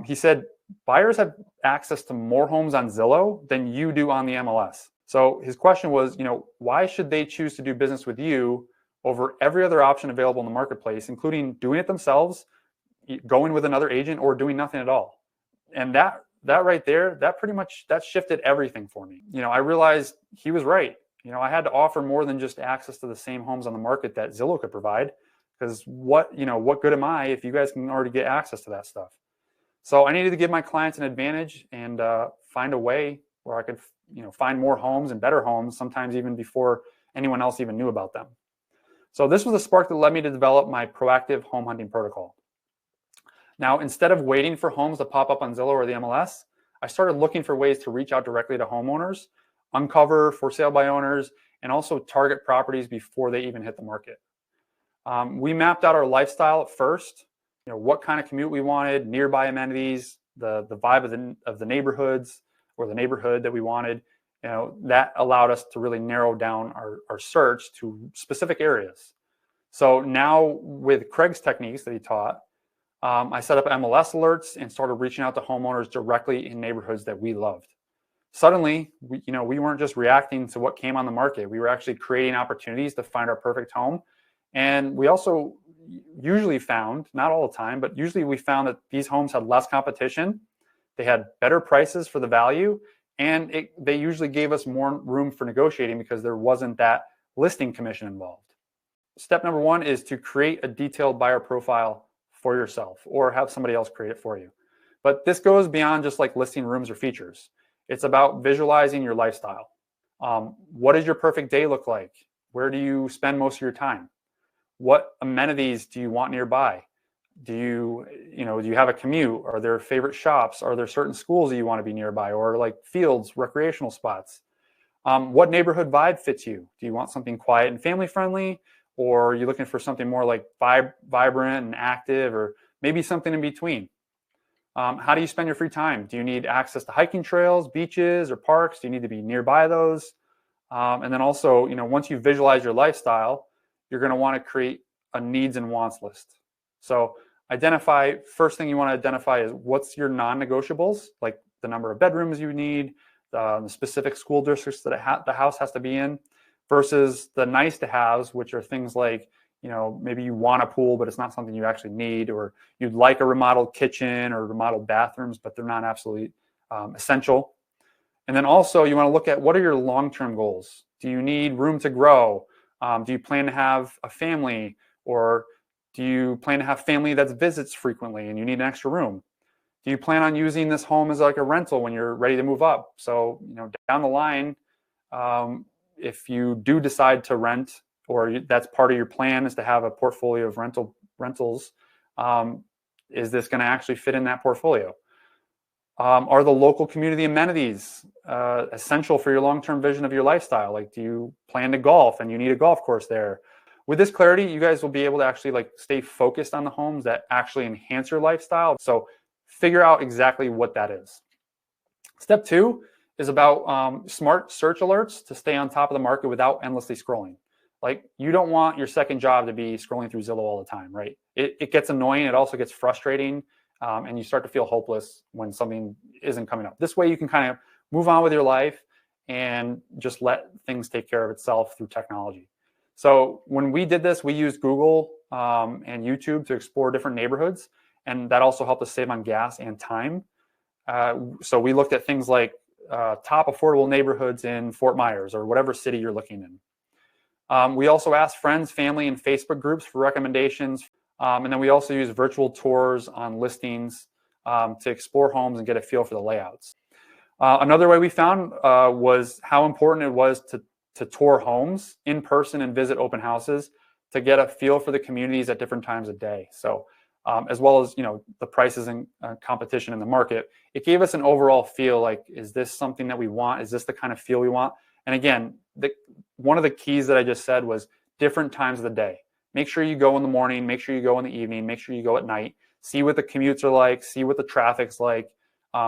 He said, buyers have access to more homes on Zillow than you do on the MLS. So his question was, why should they choose to do business with you over every other option available in the marketplace, including doing it themselves, going with another agent, or doing nothing at all? And that right there, that shifted everything for me. I realized he was right. I had to offer more than just access to the same homes on the market that Zillow could provide, because what good am I if you guys can already get access to that stuff? So I needed to give my clients an advantage and find a way where I could, find more homes and better homes, sometimes even before anyone else even knew about them. So this was the spark that led me to develop my proactive home hunting protocol. Now, instead of waiting for homes to pop up on Zillow or the MLS, I started looking for ways to reach out directly to homeowners, uncover for sale by owners, and also target properties before they even hit the market. We mapped out our lifestyle at first, what kind of commute we wanted, nearby amenities, the vibe of the neighborhoods or the neighborhood that we wanted. That allowed us to really narrow down our search to specific areas. So now with Craig's techniques that he taught, I set up MLS alerts and started reaching out to homeowners directly in neighborhoods that we loved. Suddenly, we weren't just reacting to what came on the market. We were actually creating opportunities to find our perfect home. And we also usually found, not all the time, but usually we found that these homes had less competition. They had better prices for the value, and they usually gave us more room for negotiating because there wasn't that listing commission involved. Step number 1 is to create a detailed buyer profile for yourself or have somebody else create it for you. But this goes beyond just like listing rooms or features. It's about visualizing your lifestyle. What does your perfect day look like? Where do you spend most of your time? What amenities do you want nearby? Do you have a commute? Are there favorite shops? Are there certain schools that you want to be nearby, or like fields, recreational spots? What neighborhood vibe fits you? Do you want something quiet and family friendly, or are you looking for something more like vibrant and active, or maybe something in between? How do you spend your free time? Do you need access to hiking trails, beaches, or parks? Do you need to be nearby those? And then also, once you visualize your lifestyle, you're going to want to create a needs and wants list. So first thing you want to identify is what's your non-negotiables, like the number of bedrooms you need, the specific school districts that the house has to be in, versus the nice to haves, which are things like, maybe you want a pool, but it's not something you actually need, or you'd like a remodeled kitchen or remodeled bathrooms, but they're not absolutely essential. And then also you want to look at what are your long-term goals? Do you need room to grow? Do you plan to have a family, or do you plan to have family that visits frequently and you need an extra room? Do you plan on using this home as like a rental when you're ready to move up? So, down the line, if you do decide to rent, or that's part of your plan is to have a portfolio of rentals, is this going to actually fit in that portfolio? Are the local community amenities essential for your long-term vision of your lifestyle? Like, do you plan to golf and you need a golf course there? With this clarity, you guys will be able to actually stay focused on the homes that actually enhance your lifestyle. So figure out exactly what that is. Step 2 is about smart search alerts to stay on top of the market without endlessly scrolling. Like, you don't want your second job to be scrolling through Zillow all the time, right? It gets annoying. It also gets frustrating. And you start to feel hopeless when something isn't coming up. This way you can kind of move on with your life and just let things take care of itself through technology. So when we did this, we used Google and YouTube to explore different neighborhoods, and that also helped us save on gas and time. So we looked at things like top affordable neighborhoods in Fort Myers or whatever city you're looking in. We also asked friends, family, and Facebook groups for recommendations. And then we also use virtual tours on listings to explore homes and get a feel for the layouts. Another way we found was how important it was to tour homes in person and visit open houses to get a feel for the communities at different times of day. So as well as the prices and competition in the market, it gave us an overall feel like, is this something that we want? Is this the kind of feel we want? And again, one of the keys that I just said was different times of the day. Make sure you go in the morning, make sure you go in the evening, make sure you go at night, see what the commutes are like, see what the traffic's like,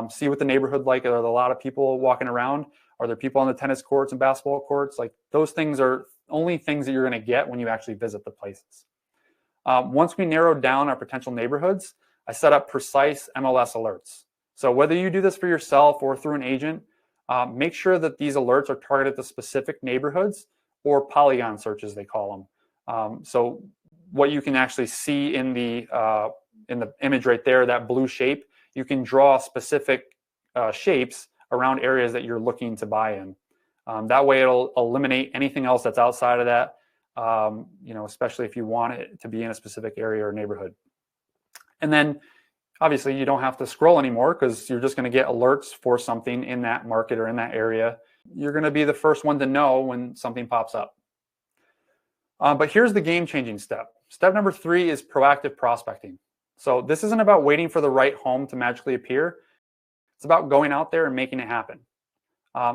see what the neighborhood like. Are there a lot of people walking around? Are there people on the tennis courts and basketball courts? Like, those things are only things that you're going to get when you actually visit the places. Once we narrowed down our potential neighborhoods, I set up precise MLS alerts. So whether you do this for yourself or through an agent, make sure that these alerts are targeted to specific neighborhoods, or polygon searches, they call them. So what you can actually see in the image right there, that blue shape, you can draw specific shapes around areas that you're looking to buy in. That way it'll eliminate anything else that's outside of that, especially if you want it to be in a specific area or neighborhood. And then obviously you don't have to scroll anymore, because you're just going to get alerts for something in that market or in that area. You're going to be the first one to know when something pops up. But here's the game-changing step. Step number 3 is proactive prospecting. So this isn't about waiting for the right home to magically appear. It's about going out there and making it happen.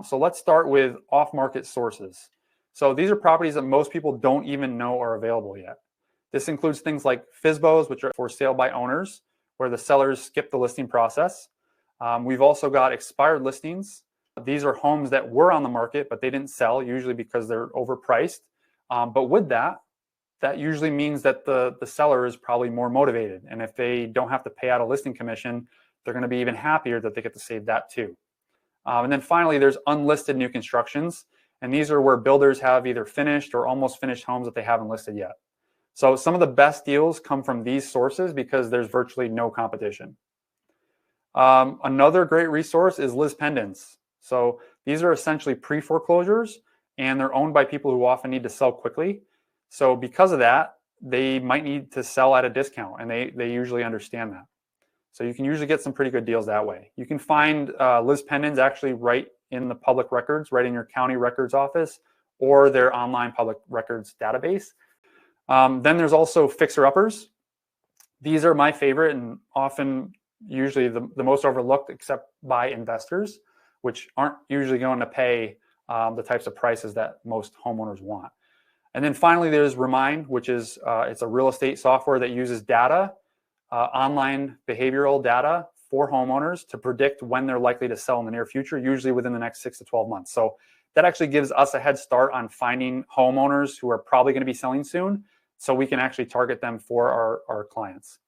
So let's start with off-market sources. So these are properties that most people don't even know are available yet. This includes things like FSBOs, which are for sale by owners, where the sellers skip the listing process. We've also got expired listings. These are homes that were on the market, but they didn't sell, usually because they're overpriced. But with that usually means that the seller is probably more motivated. And if they don't have to pay out a listing commission, they're going to be even happier that they get to save that too. And then finally, there's unlisted new constructions. And these are where builders have either finished or almost finished homes that they haven't listed yet. So some of the best deals come from these sources because there's virtually no competition. Another great resource is Liz Pendants. So these are essentially pre-foreclosures, and they're owned by people who often need to sell quickly. So because of that, they might need to sell at a discount, and they usually understand that. So you can usually get some pretty good deals that way. You can find Liz Pendants actually right in the public records, right in your county records office, or their online public records database. Then there's also fixer-uppers. These are my favorite and often usually the most overlooked, except by investors, which aren't usually going to pay the types of prices that most homeowners want. And then finally, there's Remind, which is it's a real estate software that uses data, online behavioral data for homeowners to predict when they're likely to sell in the near future, usually within the next 6 to 12 months. So that actually gives us a head start on finding homeowners who are probably going to be selling soon, so we can actually target them for our clients.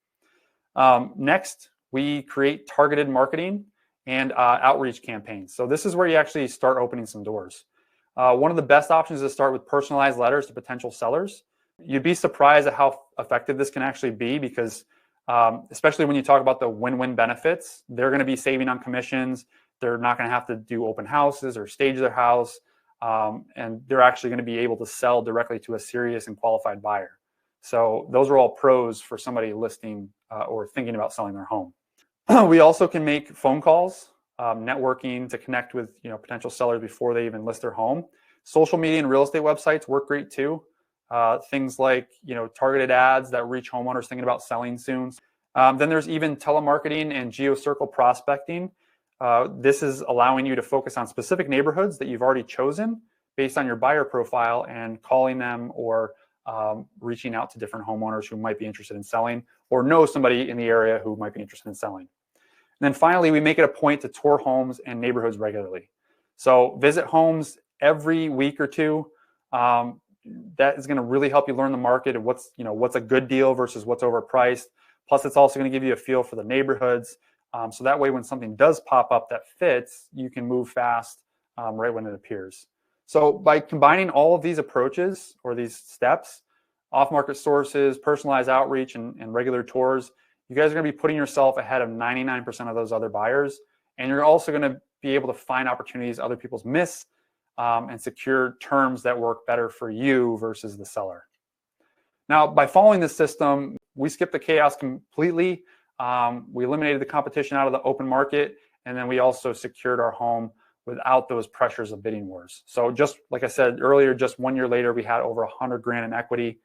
Next, we create targeted marketing and outreach campaigns. So this is where you actually start opening some doors. One of the best options is to start with personalized letters to potential sellers. You'd be surprised at how effective this can actually be, because especially when you talk about the win-win benefits, they're going to be saving on commissions. They're not going to have to do open houses or stage their house. And they're actually going to be able to sell directly to a serious and qualified buyer. So those are all pros for somebody listing or thinking about selling their home. We also can make phone calls, networking to connect with potential sellers before they even list their home. Social media and real estate websites work great too. Things like targeted ads that reach homeowners thinking about selling soon. Then there's even telemarketing and geocircle prospecting. This is allowing you to focus on specific neighborhoods that you've already chosen based on your buyer profile and calling them or reaching out to different homeowners who might be interested in selling or know somebody in the area who might be interested in selling. And then finally, we make it a point to tour homes and neighborhoods regularly. So visit homes every week or two. That is going to really help you learn the market and what's a good deal versus what's overpriced. Plus, it's also going to give you a feel for the neighborhoods. So that way, when something does pop up that fits, you can move fast right when it appears. So by combining all of these approaches or these steps, off-market sources, personalized outreach, and regular tours, you guys are going to be putting yourself ahead of 99% of those other buyers. And you're also going to be able to find opportunities other people miss and secure terms that work better for you versus the seller. Now, by following this system, we skipped the chaos completely. We eliminated the competition out of the open market, and then we also secured our home without those pressures of bidding wars. So just like I said earlier, just 1 year later, we had over 100 grand in equity.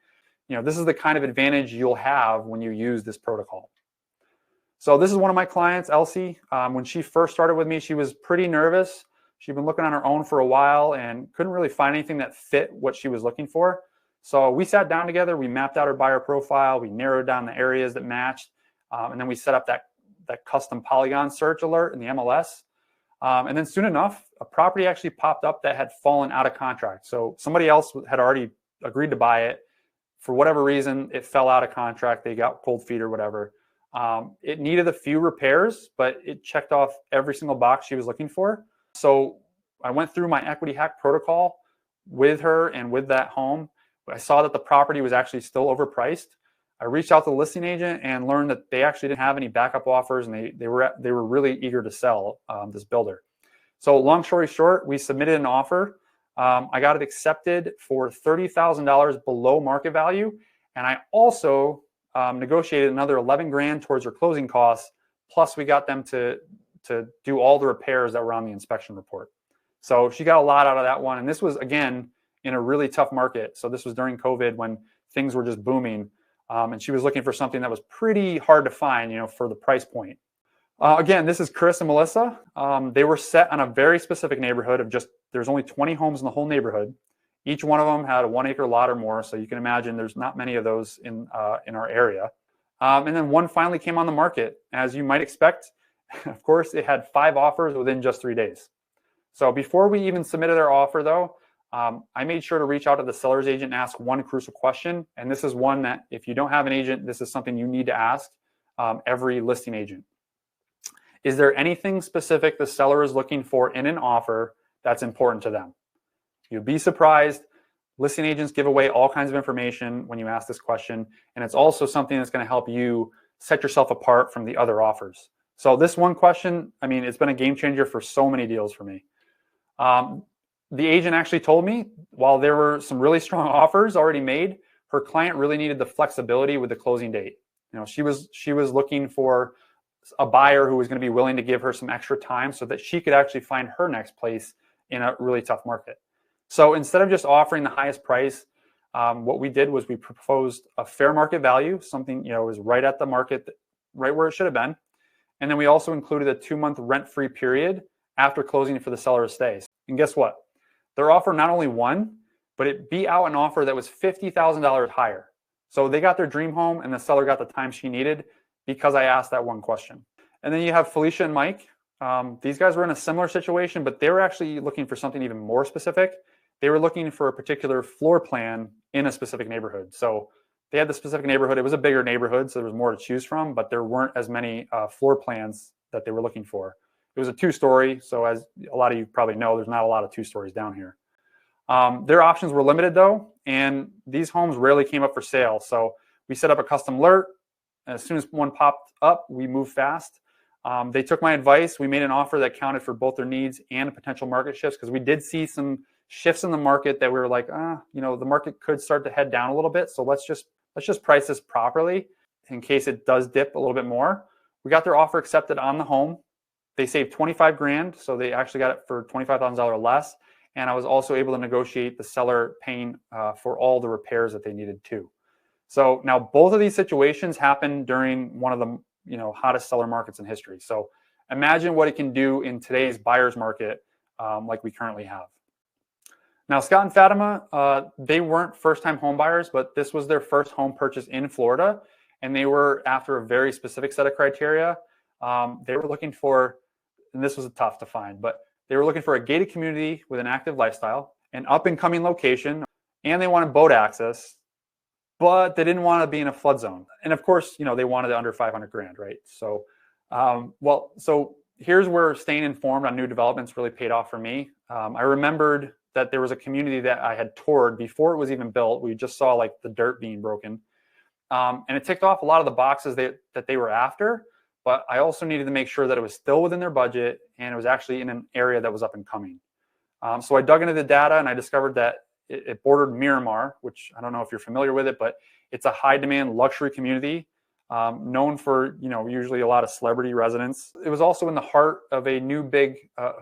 This is the kind of advantage you'll have when you use this protocol. So this is one of my clients, Elsie. When she first started with me, she was pretty nervous. She'd been looking on her own for a while and couldn't really find anything that fit what she was looking for. So we sat down together, we mapped out her buyer profile, we narrowed down the areas that matched, and then we set up that custom Polygon search alert in the MLS. And then soon enough, a property actually popped up that had fallen out of contract. So somebody else had already agreed to buy it. For whatever reason, it fell out of contract. They got cold feet or whatever. It needed a few repairs, but it checked off every single box she was looking for. So I went through my equity hack protocol with her and with that home. I saw that the property was actually still overpriced. I reached out to the listing agent and learned that they actually didn't have any backup offers, and they were really eager to sell, this builder. So long story short, we submitted an offer. I got it accepted for $30,000 below market value, and I also negotiated another 11 grand towards her closing costs. Plus, we got them to do all the repairs that were on the inspection report. So she got a lot out of that one, and this was again in a really tough market. So this was during COVID when things were just booming. And she was looking for something that was pretty hard to find, for the price point. Again, this is Chris and Melissa. They were set on a very specific neighborhood of there's only 20 homes in the whole neighborhood. Each one of them had a 1 acre lot or more. So you can imagine there's not many of those in our area. And then one finally came on the market. As you might expect, of course, it had 5 offers within just 3 days. So before we even submitted our offer though, I made sure to reach out to the seller's agent and ask one crucial question. And this is one that if you don't have an agent, this is something you need to ask every listing agent. Is there anything specific the seller is looking for in an offer that's important to them? You'll be surprised. Listing agents give away all kinds of information when you ask this question. And it's also something that's going to help you set yourself apart from the other offers. So this one question, it's been a game changer for so many deals for me. The agent actually told me while there were some really strong offers already made, her client really needed the flexibility with the closing date. She was looking for a buyer who was going to be willing to give her some extra time so that she could actually find her next place in a really tough market. So instead of just offering the highest price, what we did was we proposed a fair market value, something was right at the market, right where it should have been. And then we also included a 2-month rent-free period after closing for the seller to stay. And guess what? Their offer not only won, but it beat out an offer that was $50,000 higher. So they got their dream home and the seller got the time she needed because I asked that one question. And then you have Felicia and Mike. These guys were in a similar situation, but they were actually looking for something even more specific. They were looking for a particular floor plan in a specific neighborhood. So they had the specific neighborhood. It was a bigger neighborhood, so there was more to choose from, but there weren't as many floor plans that they were looking for. It was a 2-story, so as a lot of you probably know, there's not a lot of 2 stories down here. Their options were limited though, and these homes rarely came up for sale. So we set up a custom alert. As soon as one popped up, we moved fast. They took my advice. We made an offer that counted for both their needs and potential market shifts, because we did see some shifts in the market that we were like, the market could start to head down a little bit. So let's just price this properly in case it does dip a little bit more. We got their offer accepted on the home. They saved $25,000, so they actually got it for $25,000 less. And I was also able to negotiate the seller paying for all the repairs that they needed too. So now both of these situations happened during one of the hottest seller markets in history. So imagine what it can do in today's buyer's market like we currently have. Now, Scott and Fatima, they weren't first-time home buyers, but this was their first home purchase in Florida, and they were after a very specific set of criteria. They were looking for, and this was tough to find, but they were looking for a gated community with an active lifestyle, an up-and-coming location, and they wanted boat access, but they didn't want to be in a flood zone. And of course, they wanted under $500,000, right? So, so here's where staying informed on new developments really paid off for me. I remembered that there was a community that I had toured before it was even built. We just saw like the dirt being broken. And it ticked off a lot of the boxes that they were after, but I also needed to make sure that it was still within their budget and it was actually in an area that was up and coming. So I dug into the data and I discovered that it bordered Miramar, which I don't know if you're familiar with it, but it's a high demand luxury community known for, usually a lot of celebrity residents. It was also in the heart of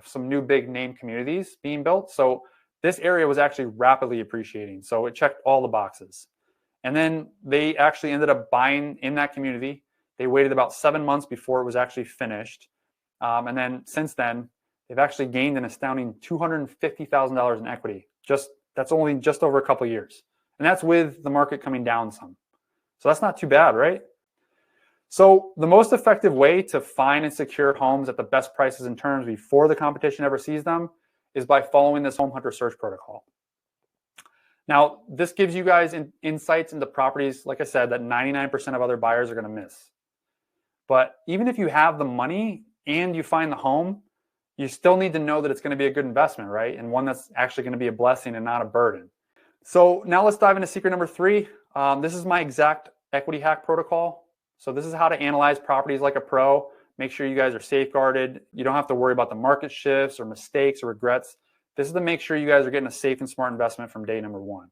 some new big name communities being built. So this area was actually rapidly appreciating. So it checked all the boxes. And then they actually ended up buying in that community. They waited about 7 months before it was actually finished. And then since then, they've actually gained an astounding $250,000 in equity. That's only just over a couple of years. And that's with the market coming down some. So that's not too bad, right? So the most effective way to find and secure homes at the best prices and terms before the competition ever sees them is by following this home hunter search protocol. Now, this gives you guys insights into properties, like I said, that 99% of other buyers are going to miss. But even if you have the money and you find the home, you still need to know that it's going to be a good investment, right? And one that's actually going to be a blessing and not a burden. So now let's dive into secret number 3. This is my exact equity hack protocol. So this is how to analyze properties like a pro. Make sure you guys are safeguarded. You don't have to worry about the market shifts or mistakes or regrets. This is to make sure you guys are getting a safe and smart investment from day number 1.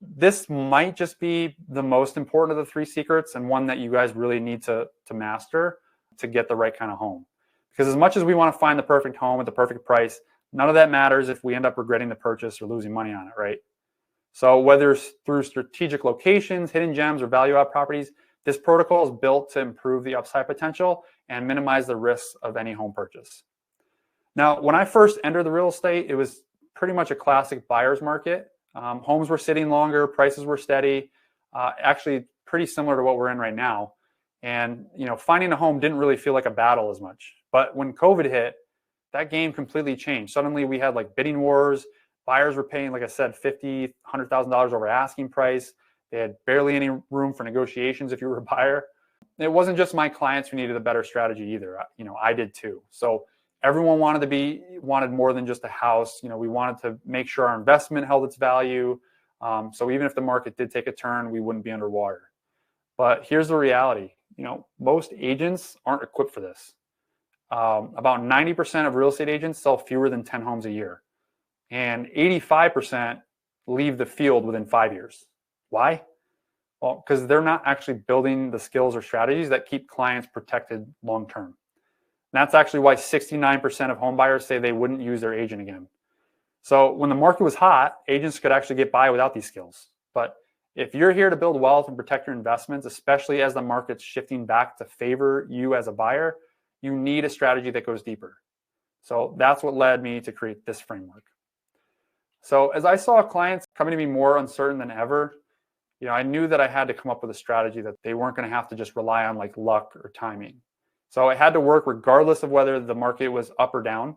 This might just be the most important of the 3 secrets and one that you guys really need to master to get the right kind of home. Because as much as we want to find the perfect home at the perfect price, none of that matters if we end up regretting the purchase or losing money on it, right? So whether it's through strategic locations, hidden gems, or value add properties, this protocol is built to improve the upside potential and minimize the risks of any home purchase. Now, when I first entered the real estate, it was pretty much a classic buyer's market. Homes were sitting longer, prices were steady, actually pretty similar to what we're in right now. And finding a home didn't really feel like a battle as much. But when COVID hit, that game completely changed. Suddenly we had like bidding wars. Buyers were paying, like I said, $50,000, $100,000 over asking price. They had barely any room for negotiations if you were a buyer. It wasn't just my clients who needed a better strategy either. I did too. So everyone wanted more than just a house. We wanted to make sure our investment held its value. So even if the market did take a turn, we wouldn't be underwater. But here's the reality. Most agents aren't equipped for this. About 90% of real estate agents sell fewer than 10 homes a year. And 85% leave the field within 5 years. Why? Well, because they're not actually building the skills or strategies that keep clients protected long-term. And that's actually why 69% of home buyers say they wouldn't use their agent again. So when the market was hot, agents could actually get by without these skills. But if you're here to build wealth and protect your investments, especially as the market's shifting back to favor you as a buyer, you need a strategy that goes deeper. So that's what led me to create this framework. So as I saw clients coming to me more uncertain than ever, I knew that I had to come up with a strategy that they weren't going to have to just rely on like luck or timing. So it had to work regardless of whether the market was up or down.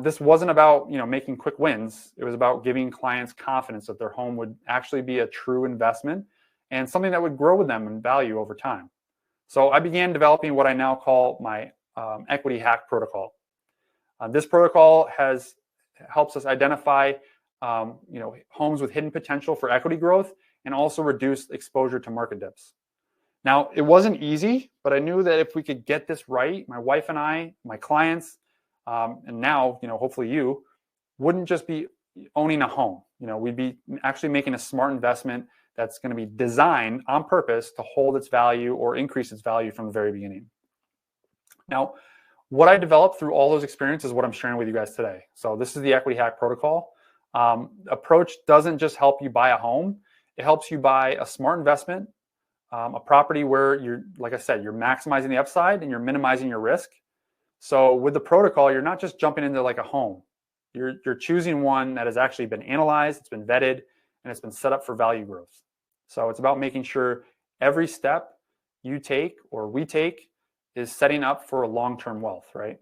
This wasn't about making quick wins. It was about giving clients confidence that their home would actually be a true investment and something that would grow with them in value over time. So I began developing what I now call my equity hack protocol. This protocol helps us identify homes with hidden potential for equity growth and also reduce exposure to market dips. Now, it wasn't easy, but I knew that if we could get this right, my wife and I, my clients, and now, hopefully you, wouldn't just be owning a home. We'd be actually making a smart investment that's going to be designed on purpose to hold its value or increase its value from the very beginning. Now, what I developed through all those experiences is what I'm sharing with you guys today. So this is the equity hack protocol. Approach doesn't just help you buy a home. It helps you buy a smart investment, a property where like I said, you're maximizing the upside and you're minimizing your risk. So with the protocol, you're not just jumping into like a home. You're choosing one that has actually been analyzed, it's been vetted, and it's been set up for value growth. So it's about making sure every step you take or we take is setting up for a long-term wealth, right?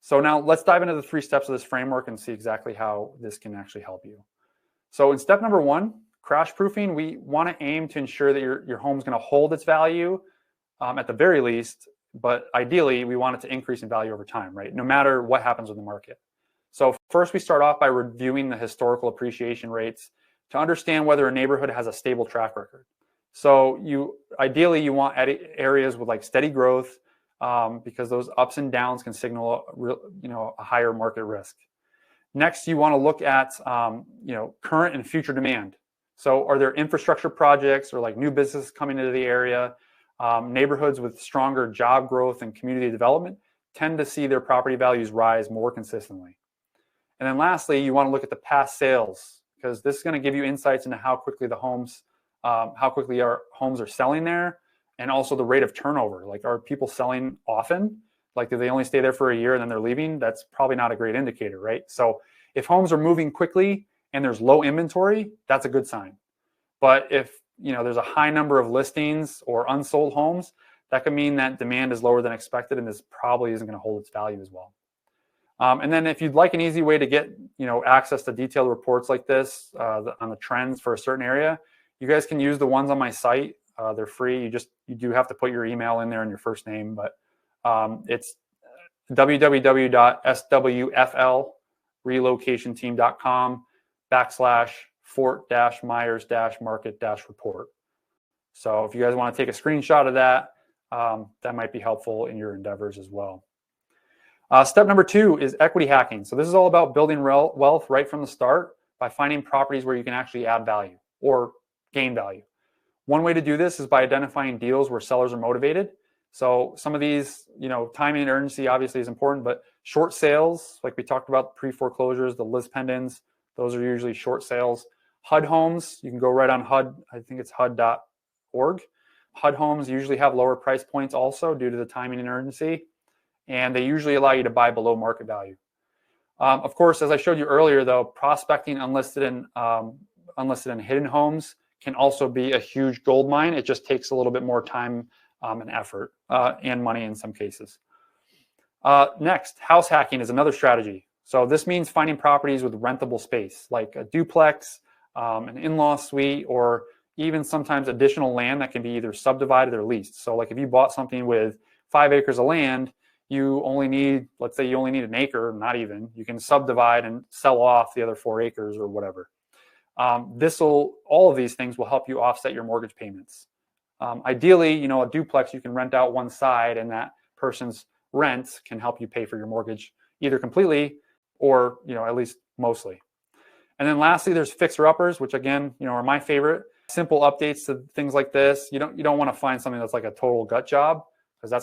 So now let's dive into the 3 steps of this framework and see exactly how this can actually help you. So in step number 1, crash proofing, we want to aim to ensure that your home's going to hold its value at the very least, but ideally we want it to increase in value over time, right? No matter what happens with the market. So first we start off by reviewing the historical appreciation rates to understand whether a neighborhood has a stable track record. So ideally you want areas with like steady growth because those ups and downs can signal a higher market risk. Next, you want to look at current and future demand. So are there infrastructure projects or like new businesses coming into the area? Neighborhoods with stronger job growth and community development tend to see their property values rise more consistently. And then lastly, you want to look at the past sales because this is going to give you insights into how quickly our homes are selling there, and also the rate of turnover. Like, are people selling often? Like, do they only stay there for a year and then they're leaving? That's probably not a great indicator, right? So if homes are moving quickly and there's low inventory, that's a good sign. But if there's a high number of listings or unsold homes, that could mean that demand is lower than expected, and this probably isn't going to hold its value as well. And then if you'd like an easy way to get access to detailed reports like this on the trends for a certain area, you guys can use the ones on my site. They're free. You do have to put your email in there and your first name, but it's www.swflrelocationteam.com/Fort-Myers-Market-report. So if you guys want to take a screenshot of that, that might be helpful in your endeavors as well. Step number 2 is equity hacking. So this is all about building wealth right from the start by finding properties where you can actually add value or gain value. One way to do this is by identifying deals where sellers are motivated. So some of these, timing and urgency obviously is important, but short sales, like we talked about, pre-foreclosures, the lis pendens, those are usually short sales. HUD homes, you can go right on HUD. I think it's HUD.org. HUD homes usually have lower price points also due to the timing and urgency, and they usually allow you to buy below market value. Of course, as I showed you earlier, though, prospecting unlisted and hidden homes can also be a huge gold mine. It just takes a little bit more time and effort and money in some cases. Next, house hacking is another strategy. So this means finding properties with rentable space, like a duplex, an in-law suite, or even sometimes additional land that can be either subdivided or leased. So like if you bought something with 5 acres of land, let's say you only need an acre, not even, you can subdivide and sell off the other 4 acres or whatever. All of these things will help you offset your mortgage payments. Ideally, a duplex, you can rent out one side and that person's rent can help you pay for your mortgage either completely or, at least mostly. And then lastly, there's fixer-uppers, which again, are my favorite. Simple updates to things like this. You don't want to find something that's like a total gut job, because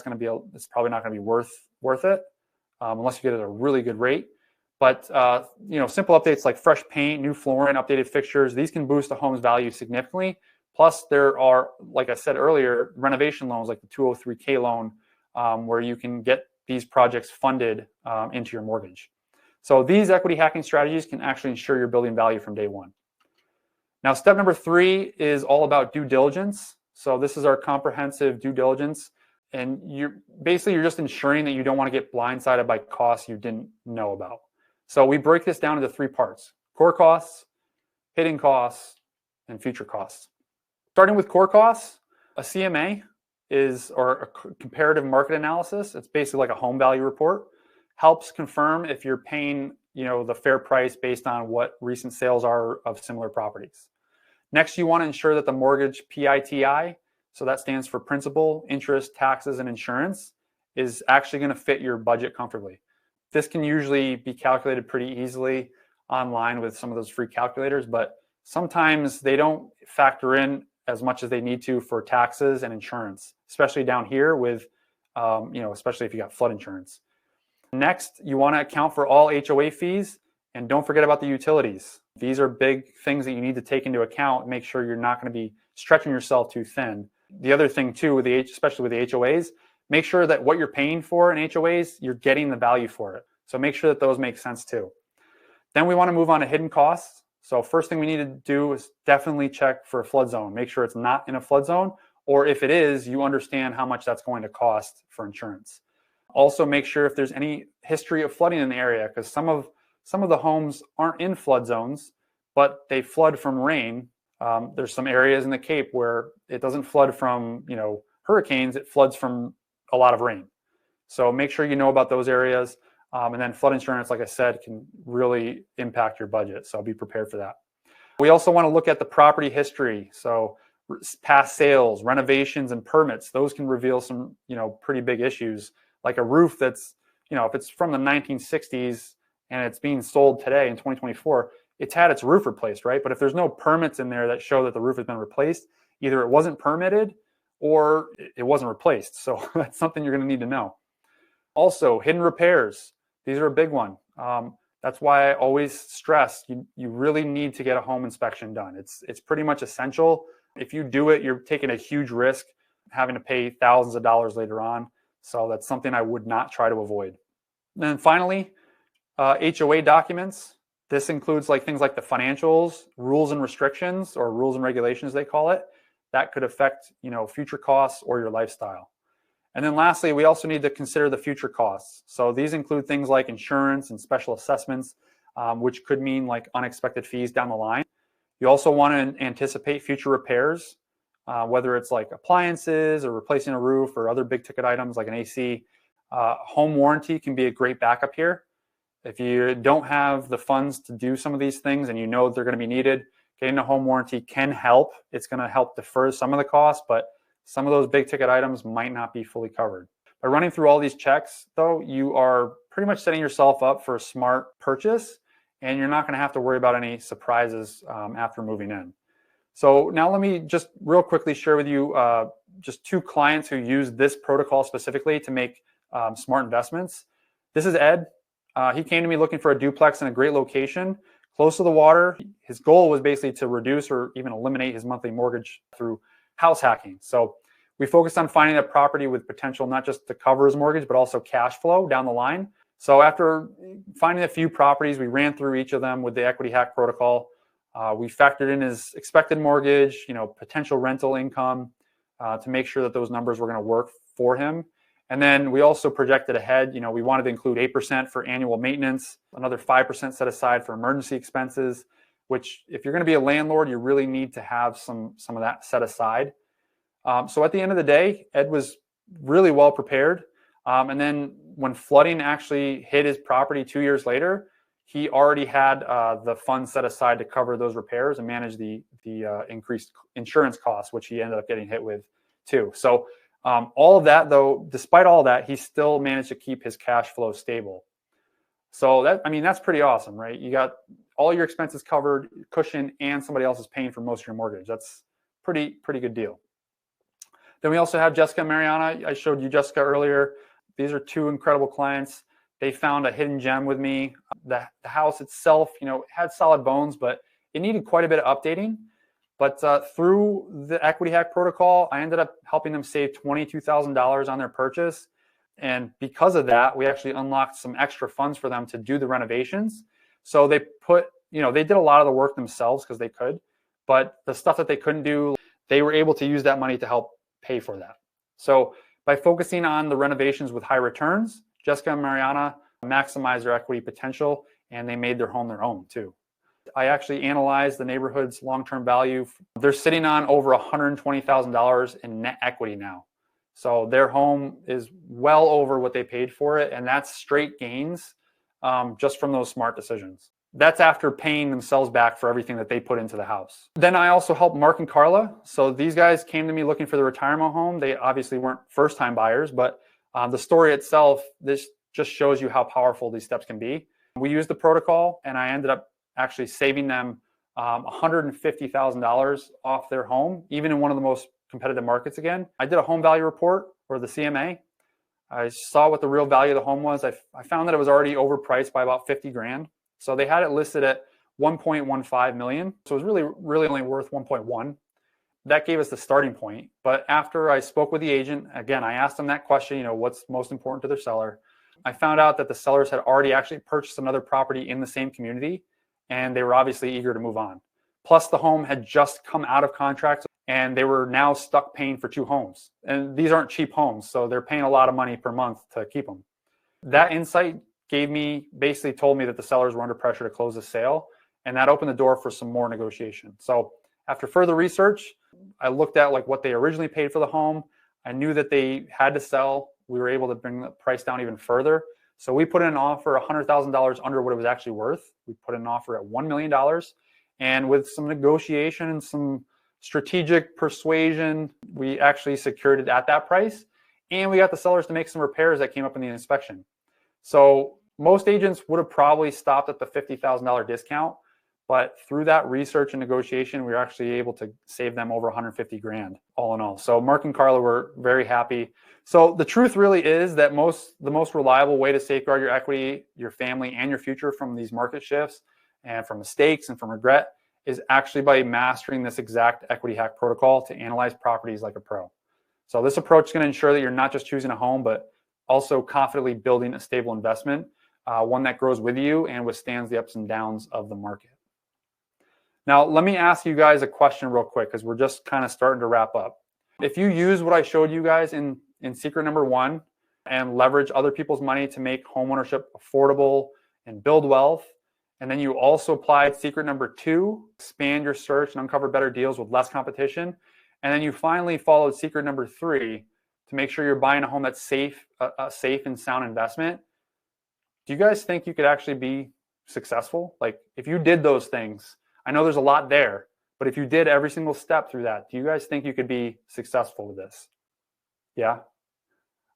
it's probably not going to be worth it unless you get it at a really good rate. But simple updates like fresh paint, new flooring, updated fixtures, these can boost a home's value significantly. Plus, there are, like I said earlier, renovation loans like the 203K loan, where you can get these projects funded into your mortgage. So these equity hacking strategies can actually ensure you're building value from day one. Now, step number 3 is all about due diligence. So this is our comprehensive due diligence. And you're just ensuring that you don't want to get blindsided by costs you didn't know about. So we break this down into 3 parts: core costs, hidden costs, and future costs. Starting with core costs, a CMA or a comparative market analysis. It's basically like a home value report. Helps confirm if you're paying, the fair price based on what recent sales are of similar properties. Next, you want to ensure that the mortgage PITI, so that stands for principal, interest, taxes, and insurance, is actually going to fit your budget comfortably. This can usually be calculated pretty easily online with some of those free calculators, but sometimes they don't factor in as much as they need to for taxes and insurance, especially down here with, especially if you got flood insurance. Next, you want to account for all HOA fees, and don't forget about the utilities. These are big things that you need to take into account and make sure you're not going to be stretching yourself too thin. The other thing too, especially with the HOAs, make sure that what you're paying for in HOAs, you're getting the value for it. So make sure that those make sense too. Then we want to move on to hidden costs. So first thing we need to do is definitely check for a flood zone. Make sure it's not in a flood zone, or if it is, you understand how much that's going to cost for insurance. Also, make sure if there's any history of flooding in the area, because some of the homes aren't in flood zones, but they flood from rain. There's some areas in the Cape where it doesn't flood from hurricanes; it floods from a lot of rain. So make sure you know about those areas. And then flood insurance, like I said, can really impact your budget. So be prepared for that. We also want to look at the property history. So past sales, renovations, and permits. Those can reveal some, pretty big issues. Like a roof that's, if it's from the 1960s and it's being sold today in 2024, it's had its roof replaced, right? But if there's no permits in there that show that the roof has been replaced, either it wasn't permitted or it wasn't replaced. So that's something you're going to need to know. Also, hidden repairs. These are a big one. That's why I always stress you really need to get a home inspection done. It's pretty much essential. If you do it, you're taking a huge risk having to pay thousands of dollars later on. So that's something I would not try to avoid. And then finally, HOA documents. This includes things like the financials, rules and restrictions, or rules and regulations they call it. That could affect future costs or your lifestyle. And then lastly, we also need to consider the future costs. So these include things like insurance and special assessments, which could mean unexpected fees down the line. You also want to anticipate future repairs, whether it's like appliances or replacing a roof or other big ticket items like an AC. Home warranty can be a great backup here. If you don't have the funds to do some of these things and they're going to be needed, getting a home warranty can help. It's going to help defer some of the costs, but some of those big ticket items might not be fully covered. By running through all these checks, though, you are pretty much setting yourself up for a smart purchase, and you're not going to have to worry about any surprises after moving in. So now let me just real quickly share with you just 2 clients who use this protocol specifically to make smart investments. This is Ed. He came to me looking for a duplex in a great location, close to the water. His goal was basically to reduce or even eliminate his monthly mortgage through house hacking. So we focused on finding a property with potential not just to cover his mortgage, but also cash flow down the line. So after finding a few properties, we ran through each of them with the equity hack protocol. We factored in his expected mortgage, potential rental income to make sure that those numbers were going to work for him. And then we also projected ahead. We wanted to include 8% for annual maintenance, another 5% set aside for emergency expenses, which if you're going to be a landlord, you really need to have some of that set aside. So at the end of the day, Ed was really well prepared. And then when flooding actually hit his property 2 years later, he already had the funds set aside to cover those repairs and manage the increased insurance costs, which he ended up getting hit with too. So all of that, though, despite all that, he still managed to keep his cash flow stable. So that's pretty awesome, right? You got all your expenses covered, cushion, and somebody else is paying for most of your mortgage. That's pretty good deal. Then we also have Jessica and Mariana. I showed you Jessica earlier. These are 2 incredible clients. They found a hidden gem with me. The house itself, had solid bones, but it needed quite a bit of updating. But through the equity hack protocol, I ended up helping them save $22,000 on their purchase. And because of that, we actually unlocked some extra funds for them to do the renovations. So they put, they did a lot of the work themselves because they could, but the stuff that they couldn't do, they were able to use that money to help pay for that. So by focusing on the renovations with high returns, Jessica and Mariana maximized their equity potential, and they made their home their own too. I actually analyzed the neighborhood's long-term value. They're sitting on over $120,000 in net equity now. So their home is well over what they paid for it, and that's straight gains just from those smart decisions. That's after paying themselves back for everything that they put into the house. Then I also helped Mark and Carla. So these guys came to me looking for the retirement home. They obviously weren't first-time buyers, but the story itself, this just shows you how powerful these steps can be. We used the protocol, and I ended up actually saving them $150,000 off their home, even in one of the most competitive markets again. I did a home value report, or the CMA. I saw what the real value of the home was. I found that it was already overpriced by about 50 grand. So they had it listed at 1.15 million. So it was really only worth 1.1. That gave us the starting point. But after I spoke with the agent, again, I asked them that question, what's most important to their seller? I found out that the sellers had already actually purchased another property in the same community, and they were obviously eager to move on. Plus the home had just come out of contract, and they were now stuck paying for 2 homes. And these aren't cheap homes, so they're paying a lot of money per month to keep them. That insight basically told me that the sellers were under pressure to close the sale, and that opened the door for some more negotiation. So after further research, I looked at what they originally paid for the home. I knew that they had to sell. We were able to bring the price down even further. So we put in an offer $100,000 under what it was actually worth. We put in an offer at $1 million. And with some negotiation and some strategic persuasion, we actually secured it at that price. And we got the sellers to make some repairs that came up in the inspection. So most agents would have probably stopped at the $50,000 discount. But through that research and negotiation, we were actually able to save them over 150 grand all in all. So Mark and Carla were very happy. So the truth really is that the most reliable way to safeguard your equity, your family, and your future from these market shifts and from mistakes and from regret is actually by mastering this exact equity hack protocol to analyze properties like a pro. So this approach is going to ensure that you're not just choosing a home, but also confidently building a stable investment, one that grows with you and withstands the ups and downs of the market. Now, let me ask you guys a question real quick because we're just kind of starting to wrap up. If you use what I showed you guys in secret number 1 and leverage other people's money to make homeownership affordable and build wealth, and then you also applied secret number 2, expand your search and uncover better deals with less competition, and then you finally followed secret number 3 to make sure you're buying a home that's safe, a safe and sound investment, do you guys think you could actually be successful? If you did those things, I know there's a lot there, but if you did every single step through that, do you guys think you could be successful with this? Yeah?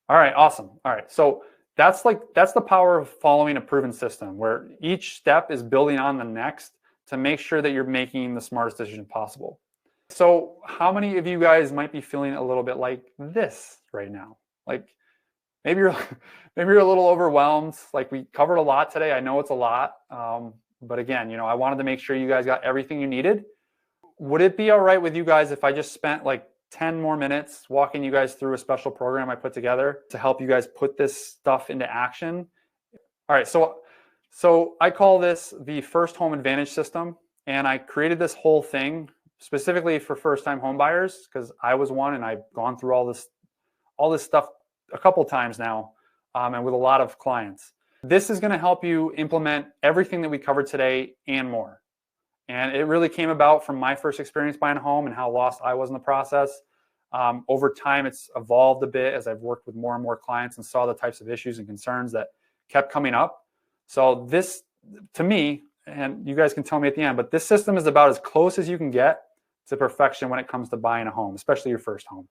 All right, awesome. All right, so that's the power of following a proven system where each step is building on the next to make sure that you're making the smartest decision possible. So how many of you guys might be feeling a little bit like this right now? Maybe you're a little overwhelmed. We covered a lot today. I know it's a lot. But again, I wanted to make sure you guys got everything you needed. Would it be all right with you guys if I just spent 10 more minutes walking you guys through a special program I put together to help you guys put this stuff into action? All right, so I call this the First Home Advantage System, and I created this whole thing specifically for first-time home buyers because I was one, and I've gone through all this stuff a couple times now, and with a lot of clients. This is going to help you implement everything that we covered today and more. And it really came about from my first experience buying a home and how lost I was in the process. Over time, it's evolved a bit as I've worked with more and more clients and saw the types of issues and concerns that kept coming up. So this, to me, and you guys can tell me at the end, but this system is about as close as you can get to perfection when it comes to buying a home, especially your first home.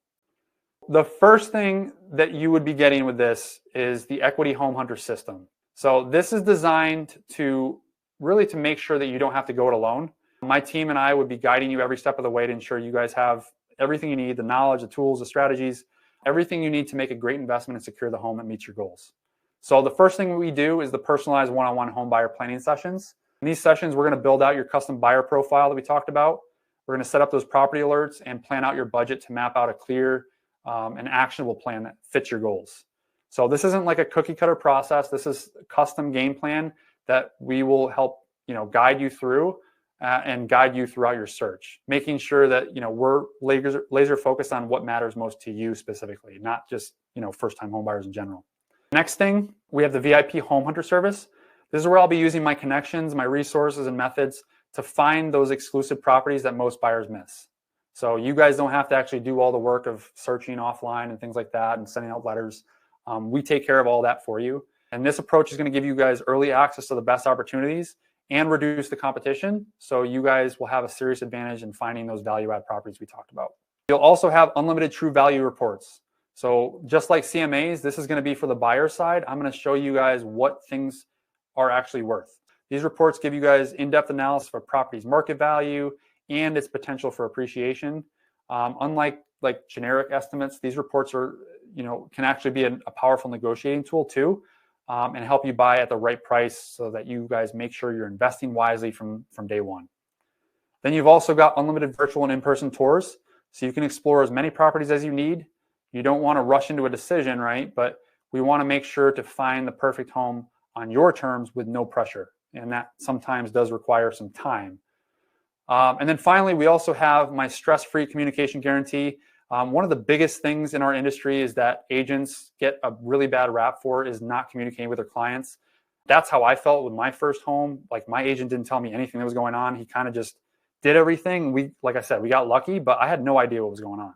The first thing that you would be getting with this is the Equity Home Hunter system. So this is designed to make sure that you don't have to go it alone. My team and I would be guiding you every step of the way to ensure you guys have everything you need, the knowledge, the tools, the strategies, everything you need to make a great investment and secure the home that meets your goals. So the first thing we do is the personalized one-on-one home buyer planning sessions. In these sessions, we're going to build out your custom buyer profile that we talked about. We're going to set up those property alerts and plan out your budget to map out a clear and actionable plan that fits your goals. So this isn't like a cookie cutter process. This is a custom game plan that we will help, guide you through and guide you throughout your search, making sure that, we're laser focused on what matters most to you specifically, not just, first-time home buyers in general. Next thing, we have the VIP Home Hunter service. This is where I'll be using my connections, my resources and methods to find those exclusive properties that most buyers miss. So you guys don't have to actually do all the work of searching offline and things like that and sending out letters. We take care of all that for you. And this approach is going to give you guys early access to the best opportunities and reduce the competition. So you guys will have a serious advantage in finding those value add properties we talked about. You'll also have unlimited true value reports. So just like CMAs, this is going to be for the buyer side. I'm going to show you guys what things are actually worth. These reports give you guys in-depth analysis of a property's market value and its potential for appreciation. Unlike generic estimates, these reports are, can actually be a powerful negotiating tool too, and help you buy at the right price so that you guys make sure you're investing wisely from day one. Then you've also got unlimited virtual and in-person tours, so you can explore as many properties as you need. You don't want to rush into a decision, right? But we want to make sure to find the perfect home on your terms with no pressure. And that sometimes does require some time. And then finally, we also have my stress-free communication guarantee. One of the biggest things in our industry is that agents get a really bad rap for is not communicating with their clients. That's how I felt with my first home. Like, my agent didn't tell me anything that was going on. He kind of just did everything. Like I said, we got lucky, but I had no idea what was going on.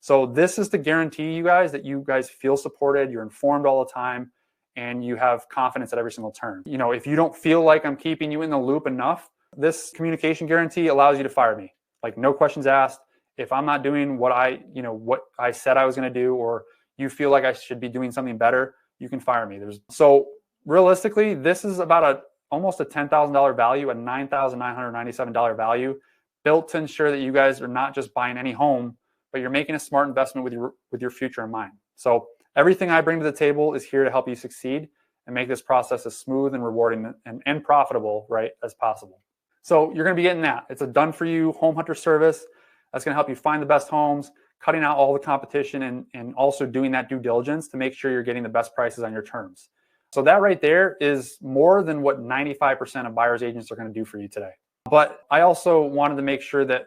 So this is to guarantee you guys that you guys feel supported, you're informed all the time, and you have confidence at every single turn. If you don't feel like I'm keeping you in the loop enough, this communication guarantee allows you to fire me. Like, no questions asked. If I'm not doing what I said I was going to do, or you feel like I should be doing something better, you can fire me. So realistically, this is about almost a $10,000 value, a $9,997 value, built to ensure that you guys are not just buying any home, but you're making a smart investment with your future in mind. So everything I bring to the table is here to help you succeed and make this process as smooth and rewarding and profitable, right, as possible. So you're going to be getting that. It's a done-for-you home hunter service that's going to help you find the best homes, cutting out all the competition, and also doing that due diligence to make sure you're getting the best prices on your terms. So that right there is more than what 95% of buyers agents are going to do for you today. But I also wanted to make sure that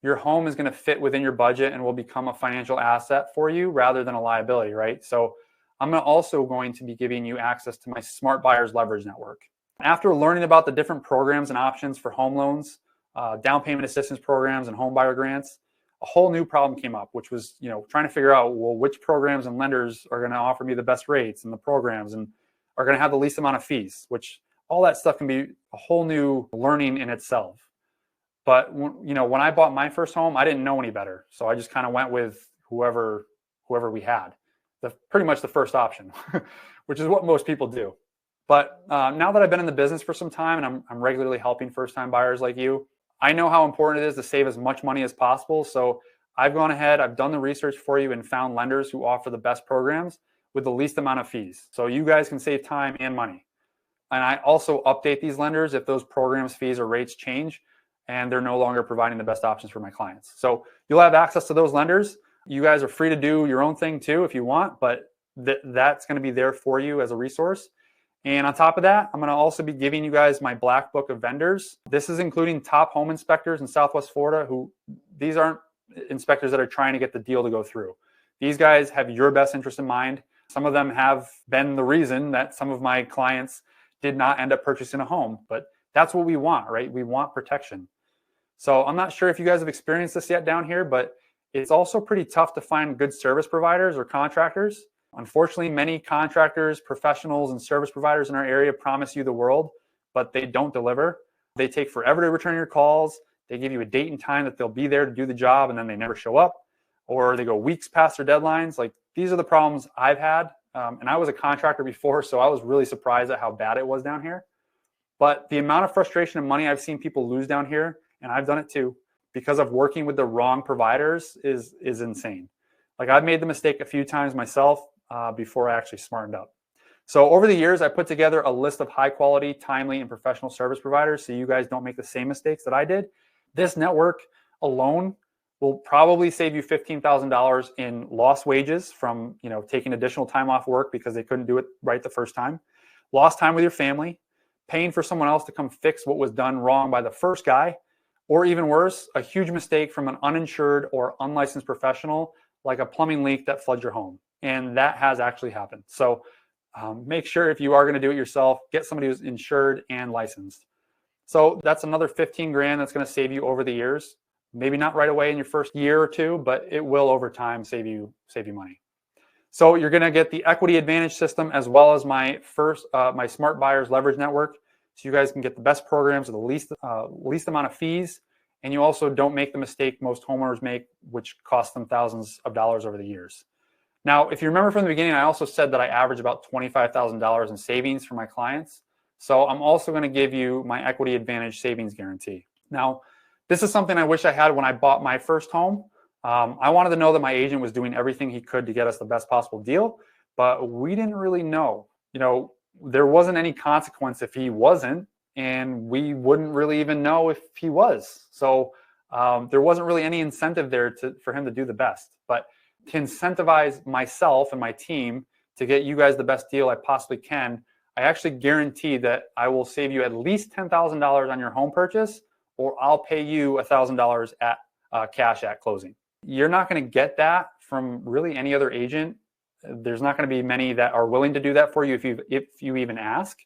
your home is going to fit within your budget and will become a financial asset for you rather than a liability, right? So I'm also going to be giving you access to my Smart Buyers Leverage Network. After learning about the different programs and options for home loans, down payment assistance programs, and home buyer grants, a whole new problem came up, which was, trying to figure out, well, which programs and lenders are going to offer me the best rates and the programs and are going to have the least amount of fees, which all that stuff can be a whole new learning in itself. But when I bought my first home, I didn't know any better. So I just kind of went with whoever we had, pretty much the first option, which is what most people do. But now that I've been in the business for some time and I'm regularly helping first-time buyers like you, I know how important it is to save as much money as possible. So I've gone ahead, I've done the research for you and found lenders who offer the best programs with the least amount of fees. So you guys can save time and money. And I also update these lenders if those programs, fees, or rates change and they're no longer providing the best options for my clients. So you'll have access to those lenders. You guys are free to do your own thing too if you want, but that's going to be there for you as a resource. And on top of that, I'm going to also be giving you guys my black book of vendors. This is including top home inspectors in Southwest Florida these aren't inspectors that are trying to get the deal to go through. These guys have your best interest in mind. Some of them have been the reason that some of my clients did not end up purchasing a home, but that's what we want, right? We want protection. So I'm not sure if you guys have experienced this yet down here, but it's also pretty tough to find good service providers or contractors. Unfortunately, many contractors, professionals, and service providers in our area promise you the world, but they don't deliver. They take forever to return your calls. They give you a date and time that they'll be there to do the job, and then they never show up, or they go weeks past their deadlines. Like, these are the problems I've had. And I was a contractor before, so I was really surprised at how bad it was down here. But the amount of frustration and money I've seen people lose down here, and I've done it too, because of working with the wrong providers is insane. Like, I've made the mistake a few times myself before I actually smartened up. So over the years, I put together a list of high quality, timely, and professional service providers so you guys don't make the same mistakes that I did. This network alone will probably save you $15,000 in lost wages from, taking additional time off work because they couldn't do it right the first time, lost time with your family, paying for someone else to come fix what was done wrong by the first guy, or even worse, a huge mistake from an uninsured or unlicensed professional, like a plumbing leak that floods your home. And that has actually happened. So make sure if you are going to do it yourself, get somebody who's insured and licensed. So that's another 15 grand that's going to save you over the years. Maybe not right away in your first year or two, but it will over time save you money. So you're going to get the equity advantage system as well as my smart buyers leverage network. So you guys can get the best programs with the least amount of fees. And you also don't make the mistake most homeowners make, which costs them thousands of dollars over the years. Now, if you remember from the beginning, I also said that I average about $25,000 in savings for my clients. So I'm also going to give you my equity advantage savings guarantee. Now, this is something I wish I had when I bought my first home. I wanted to know that my agent was doing everything he could to get us the best possible deal, but we didn't really know. There wasn't any consequence if he wasn't, and we wouldn't really even know if he was. So there wasn't really any incentive there for him to do the best. But to incentivize myself and my team to get you guys the best deal I possibly can, I actually guarantee that I will save you at least $10,000 on your home purchase, or I'll pay you $1,000 at cash at closing. You're not going to get that from really any other agent. There's not going to be many that are willing to do that for you if you even ask,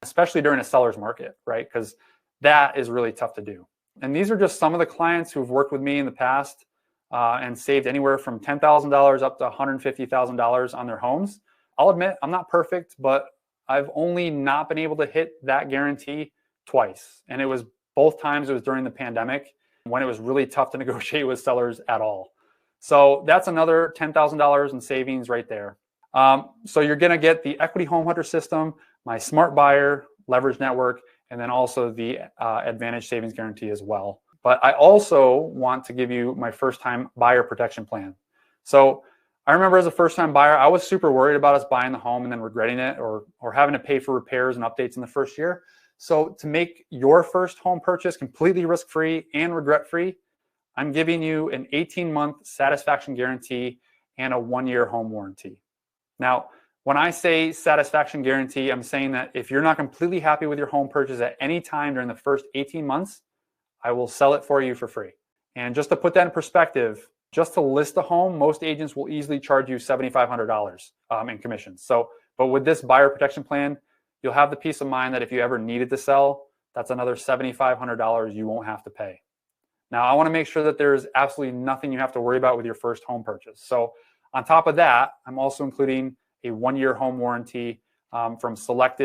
especially during a seller's market, right? Because that is really tough to do. And these are just some of the clients who've worked with me in the past and saved anywhere from $10,000 up to $150,000 on their homes. I'll admit I'm not perfect, but I've only not been able to hit that guarantee twice. And it was both times it was during the pandemic when it was really tough to negotiate with sellers at all. So that's another $10,000 in savings right there. So you're going to get the Equity Home Hunter system, my Smart Buyer Leverage Network, and then also the Advantage Savings Guarantee as well. But I also want to give you my first-time buyer protection plan. So I remember as a first-time buyer, I was super worried about us buying the home and then regretting it or having to pay for repairs and updates in the first year. So to make your first home purchase completely risk-free and regret-free, I'm giving you an 18-month satisfaction guarantee and a 1-year home warranty. Now, when I say satisfaction guarantee, I'm saying that if you're not completely happy with your home purchase at any time during the first 18 months, I will sell it for you for free. And just to put that in perspective, just to list a home, most agents will easily charge you $7,500 in commissions. But with this buyer protection plan, you'll have the peace of mind that if you ever needed to sell, that's another $7,500 you won't have to pay. Now, I want to make sure that there's absolutely nothing you have to worry about with your first home purchase. So on top of that, I'm also including a 1-year home warranty from Select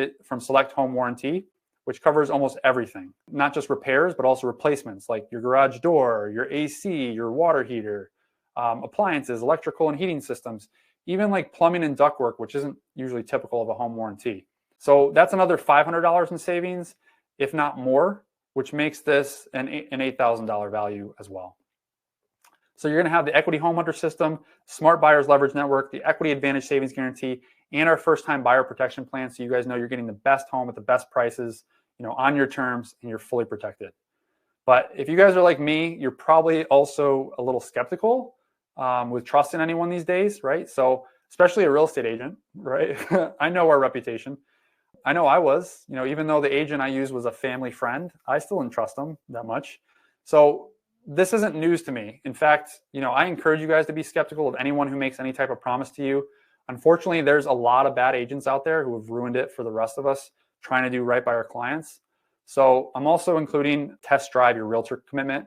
Home Warranty, which covers almost everything, not just repairs, but also replacements like your garage door, your AC, your water heater, appliances, electrical and heating systems, even like plumbing and ductwork, which isn't usually typical of a home warranty. So that's another $500 in savings, if not more, which makes this an $8,000 value as well. So you're going to have the Equity Home Hunter system, Smart Buyers Leverage Network, the Equity Advantage Savings Guarantee, and our first-time buyer protection plan. So you guys know you're getting the best home at the best prices, on your terms, and you're fully protected. But if you guys are like me, you're probably also a little skeptical with trusting anyone these days, right? So especially a real estate agent, right? I know our reputation. I know I was, even though the agent I used was a family friend, I still didn't trust them that much. So this isn't news to me. In fact, I encourage you guys to be skeptical of anyone who makes any type of promise to you. Unfortunately, there's a lot of bad agents out there who have ruined it for the rest of us trying to do right by our clients. So I'm also including test drive your realtor commitment.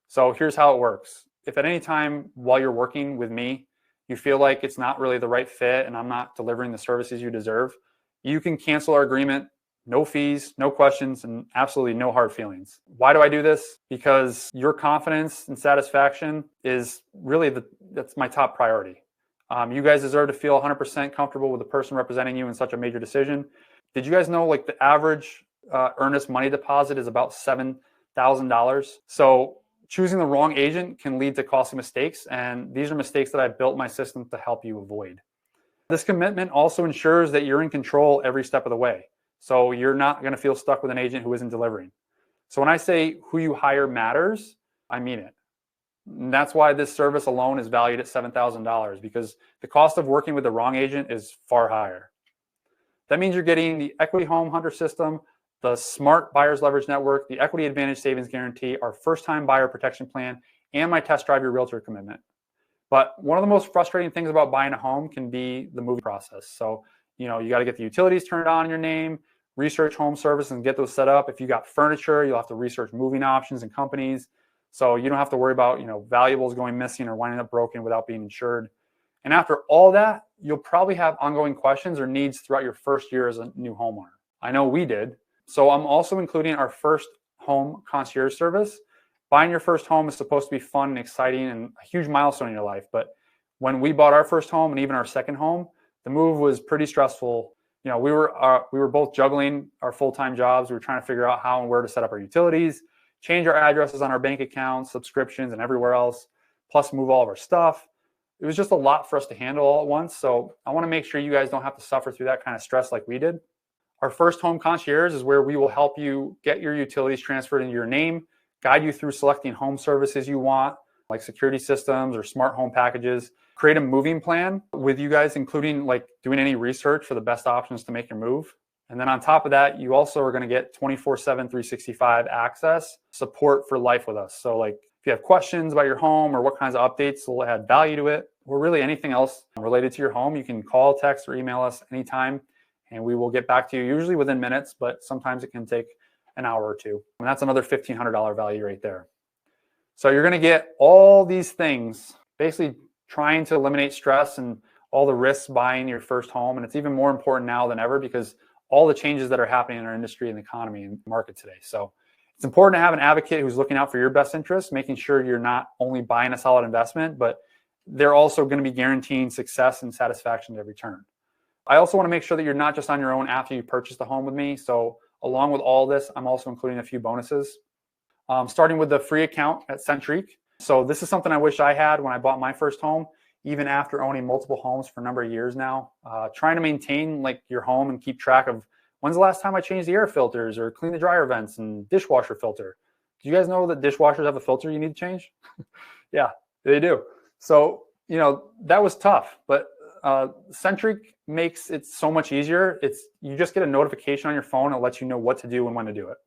So here's how it works. If at any time while you're working with me, you feel like it's not really the right fit and I'm not delivering the services you deserve, you can cancel our agreement. No fees, no questions, and absolutely no hard feelings. Why do I do this? Because your confidence and satisfaction is really that's my top priority. You guys deserve to feel 100% comfortable with the person representing you in such a major decision. Did you guys know the average earnest money deposit is about $7,000? So choosing the wrong agent can lead to costly mistakes, and these are mistakes that I built my system to help you avoid. This commitment also ensures that you're in control every step of the way. So you're not going to feel stuck with an agent who isn't delivering. So when I say who you hire matters, I mean it. And that's why this service alone is valued at $7,000, because the cost of working with the wrong agent is far higher. That means you're getting the Equity Home Hunter system, the Smart Buyers Leverage Network, the Equity Advantage Savings Guarantee, our first-time buyer protection plan, and my Test Drive Your Realtor commitment. But one of the most frustrating things about buying a home can be the moving process. So, you got to get the utilities turned on in your name, research home service and get those set up. If you got furniture, you'll have to research moving options and companies. So you don't have to worry about, valuables going missing or winding up broken without being insured. And after all that, you'll probably have ongoing questions or needs throughout your first year as a new homeowner. I know we did. So I'm also including our first home concierge service. Buying your first home is supposed to be fun and exciting and a huge milestone in your life. But when we bought our first home and even our second home, the move was pretty stressful. We were both juggling our full-time jobs. We were trying to figure out how and where to set up our utilities, change our addresses on our bank accounts, subscriptions, and everywhere else, plus move all of our stuff. It was just a lot for us to handle all at once. So I want to make sure you guys don't have to suffer through that kind of stress like we did. Our first home concierge is where we will help you get your utilities transferred into your name, guide you through selecting home services you want, like security systems or smart home packages, create a moving plan with you guys, including like doing any research for the best options to make your move. And then on top of that, you also are going to get 24/7, 365 access support for life with us. So like if you have questions about your home or what kinds of updates will add value to it, or really anything else related to your home, you can call, text, or email us anytime, and we will get back to you usually within minutes, but sometimes it can take an hour or two. And that's another $1,500 value right there. So you're going to get all these things, basically trying to eliminate stress and all the risks buying your first home. And it's even more important now than ever because all the changes that are happening in our industry and the economy and market today. So it's important to have an advocate who's looking out for your best interests, making sure you're not only buying a solid investment, but they're also going to be guaranteeing success and satisfaction at every turn. I also want to make sure that you're not just on your own after you purchase the home with me. So along with all this, I'm also including a few bonuses, starting with the free account at Centric. So this is something I wish I had when I bought my first home, even after owning multiple homes for a number of years now. Trying to maintain like your home and keep track of when's the last time I changed the air filters or cleaned the dryer vents and dishwasher filter. Do you guys know that dishwashers have a filter you need to change? Yeah, they do. So, that was tough, but Centric makes it so much easier. You just get a notification on your phone. It lets you know what to do and when to do it.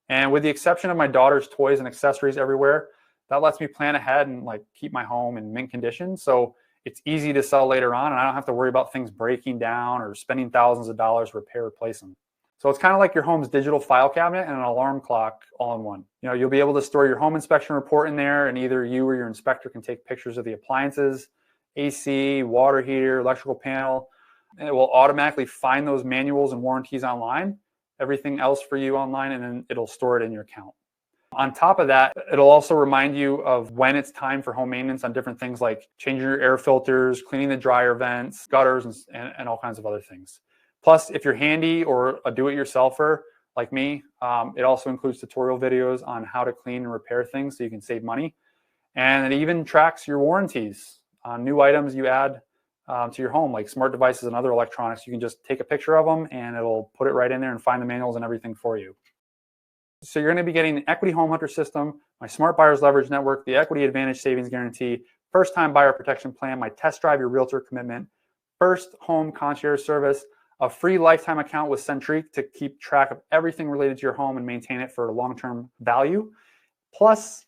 And with the exception of my daughter's toys and accessories everywhere, that lets me plan ahead and like keep my home in mint condition. So it's easy to sell later on, and I don't have to worry about things breaking down or spending thousands of dollars to repair or replace them. So it's kind of like your home's digital file cabinet and an alarm clock all in one. You'll be able to store your home inspection report in there, and either you or your inspector can take pictures of the appliances, AC, water heater, electrical panel, and it will automatically find those manuals and warranties online, everything else for you online, and then it'll store it in your account. On top of that, it'll also remind you of when it's time for home maintenance on different things like changing your air filters, cleaning the dryer vents, gutters, and all kinds of other things. Plus, if you're handy or a do-it-yourselfer like me, it also includes tutorial videos on how to clean and repair things so you can save money. And it even tracks your warranties on new items you add to your home, like smart devices and other electronics. You can just take a picture of them and it'll put it right in there and find the manuals and everything for you. So you're going to be getting the Equity Home Hunter system, my Smart Buyers Leverage Network, the Equity Advantage Savings Guarantee, first-time buyer protection plan, my Test Drive Your Realtor commitment, first home concierge service, a free lifetime account with Centric to keep track of everything related to your home and maintain it for long-term value. Plus,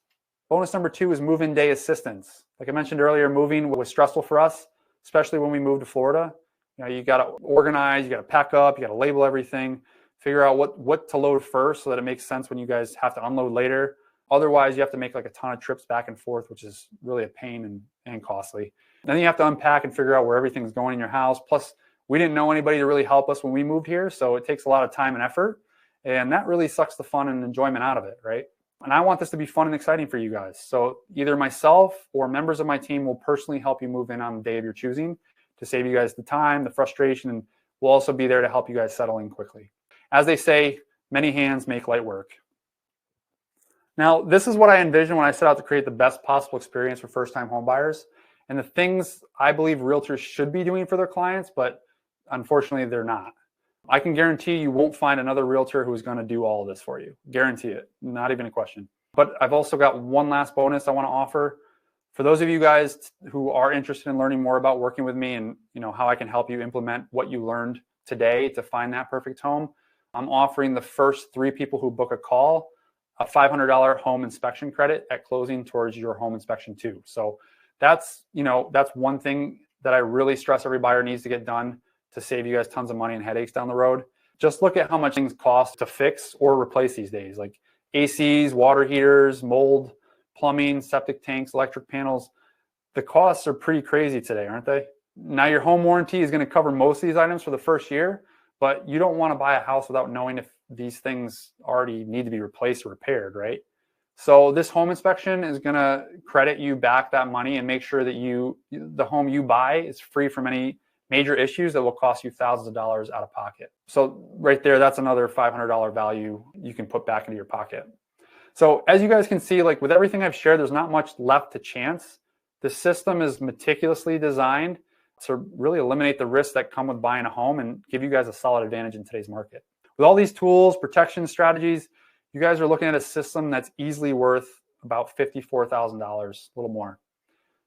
bonus number 2 is move-in day assistance. Like I mentioned earlier, moving was stressful for us, especially when we moved to Florida. You got to organize, you got to pack up, you got to label everything, figure out what to load first so that it makes sense when you guys have to unload later. Otherwise, you have to make like a ton of trips back and forth, which is really a pain and costly. Then you have to unpack and figure out where everything's going in your house. Plus, we didn't know anybody to really help us when we moved here, so it takes a lot of time and effort, and that really sucks the fun and enjoyment out of it, right? And I want this to be fun and exciting for you guys. So either myself or members of my team will personally help you move in on the day of your choosing to save you guys the time, the frustration, and we'll also be there to help you guys settle in quickly. As they say, many hands make light work. Now, this is what I envision when I set out to create the best possible experience for first-time home buyers and the things I believe realtors should be doing for their clients, but unfortunately, they're not. I can guarantee you won't find another realtor who's going to do all of this for you. Guarantee it. Not even a question. But I've also got one last bonus I want to offer. For those of you guys who are interested in learning more about working with me and how I can help you implement what you learned today to find that perfect home, I'm offering the first 3 people who book a call a $500 home inspection credit at closing towards your home inspection too. So that's one thing that I really stress every buyer needs to get done to save you guys tons of money and headaches down the road. Just look at how much things cost to fix or replace these days, like ACs, water heaters, mold, plumbing, septic tanks, electric panels. The costs are pretty crazy today, aren't they? Now, your home warranty is going to cover most of these items for the first year, but you don't want to buy a house without knowing if these things already need to be replaced or repaired, right? So this home inspection is going to credit you back that money and make sure that the home you buy is free from any major issues that will cost you thousands of dollars out of pocket. So right there, that's another $500 value you can put back into your pocket. So as you guys can see, like with everything I've shared, there's not much left to chance. The system is meticulously designed to really eliminate the risks that come with buying a home and give you guys a solid advantage in today's market. With all these tools, protection strategies, you guys are looking at a system that's easily worth about $54,000, a little more.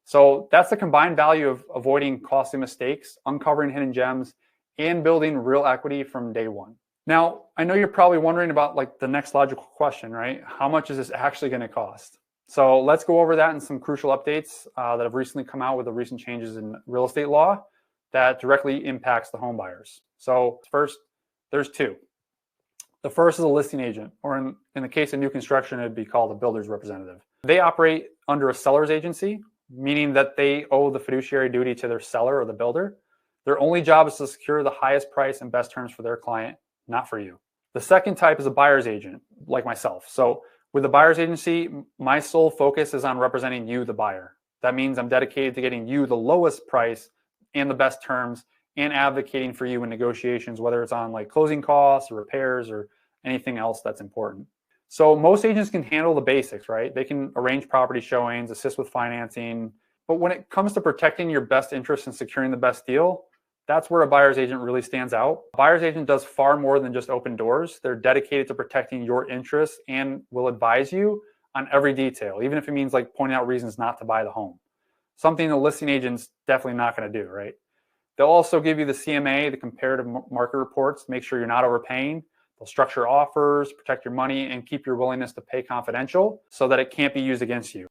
So that's the combined value of avoiding costly mistakes, uncovering hidden gems, and building real equity from day one. Now, I know you're probably wondering about like the next logical question, right? How much is this actually going to cost? So let's go over that and some crucial updates that have recently come out with the recent changes in real estate law that directly impacts the home buyers. So first, there's 2. The first is a listing agent, or in the case of new construction, it'd be called a builder's representative. They operate under a seller's agency, meaning that they owe the fiduciary duty to their seller or the builder. Their only job is to secure the highest price and best terms for their client, not for you. The second type is a buyer's agent, like myself. So with the buyer's agency, my sole focus is on representing you, the buyer. That means I'm dedicated to getting you the lowest price and the best terms and advocating for you in negotiations, whether it's on like closing costs or repairs or anything else that's important. So most agents can handle the basics, right? They can arrange property showings, assist with financing. But when it comes to protecting your best interests and securing the best deal, that's where a buyer's agent really stands out. A buyer's agent does far more than just open doors. They're dedicated to protecting your interests and will advise you on every detail, even if it means like pointing out reasons not to buy the home. Something the listing agent's definitely not going to do, right? They'll also give you the CMA, the comparative market reports, make sure you're not overpaying. They'll structure offers, protect your money, and keep your willingness to pay confidential so that it can't be used against you.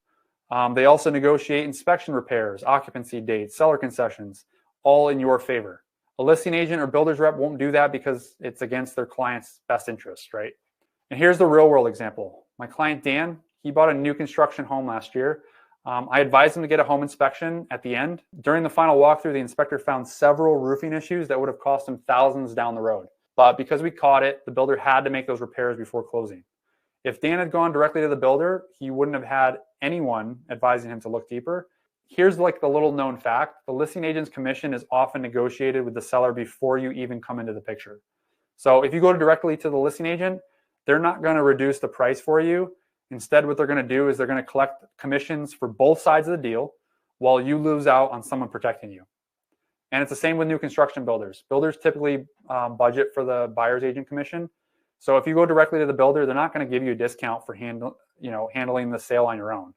They also negotiate inspection repairs, occupancy dates, seller concessions, all in your favor. A listing agent or builder's rep won't do that because it's against their client's best interest, right? And here's the real world example. My client, Dan, he bought a new construction home last year. I advised him to get a home inspection at the end. During the final walkthrough, the inspector found several roofing issues that would have cost him thousands down the road. But because we caught it, the builder had to make those repairs before closing. If Dan had gone directly to the builder, he wouldn't have had anyone advising him to look deeper. Here's like the little known fact. The listing agent's commission is often negotiated with the seller before you even come into the picture. So if you go directly to the listing agent, they're not going to reduce the price for you. Instead, what they're going to do is they're going to collect commissions for both sides of the deal while you lose out on someone protecting you. And it's the same with new construction builders. Builders typically budget for the buyer's agent commission. So if you go directly to the builder, they're not going to give you a discount for handling the sale on your own.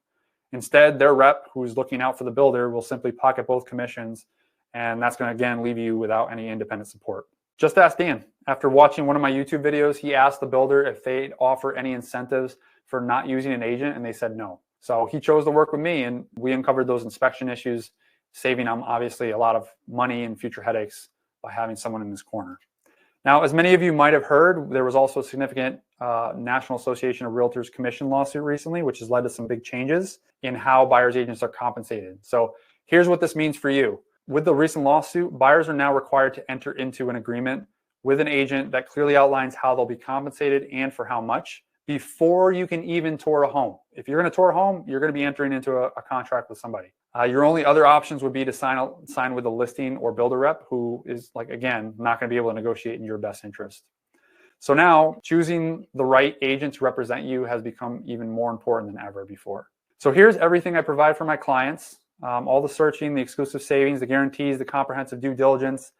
Instead, their rep, who's looking out for the builder, will simply pocket both commissions, and that's going to, again, leave you without any independent support. Just ask Dan. After watching one of my YouTube videos, he asked the builder if they'd offer any incentives for not using an agent, and they said no. So he chose to work with me, and we uncovered those inspection issues, saving him obviously a lot of money and future headaches by having someone in his corner. Now, as many of you might have heard, there was also a significant National Association of Realtors commission lawsuit recently, which has led to some big changes in how buyer's agents are compensated. So here's what this means for you. With the recent lawsuit, buyers are now required to enter into an agreement with an agent that clearly outlines how they'll be compensated and for how much before you can even tour a home. If you're going to tour a home, you're going to be entering into a contract with somebody. Your only other options would be to sign with a listing or builder rep who is, like, again, not going to be able to negotiate in your best interest. So now choosing the right agent to represent you has become even more important than ever before. So here's everything I provide for my clients. All the searching, the exclusive savings, the guarantees, the comprehensive due diligence,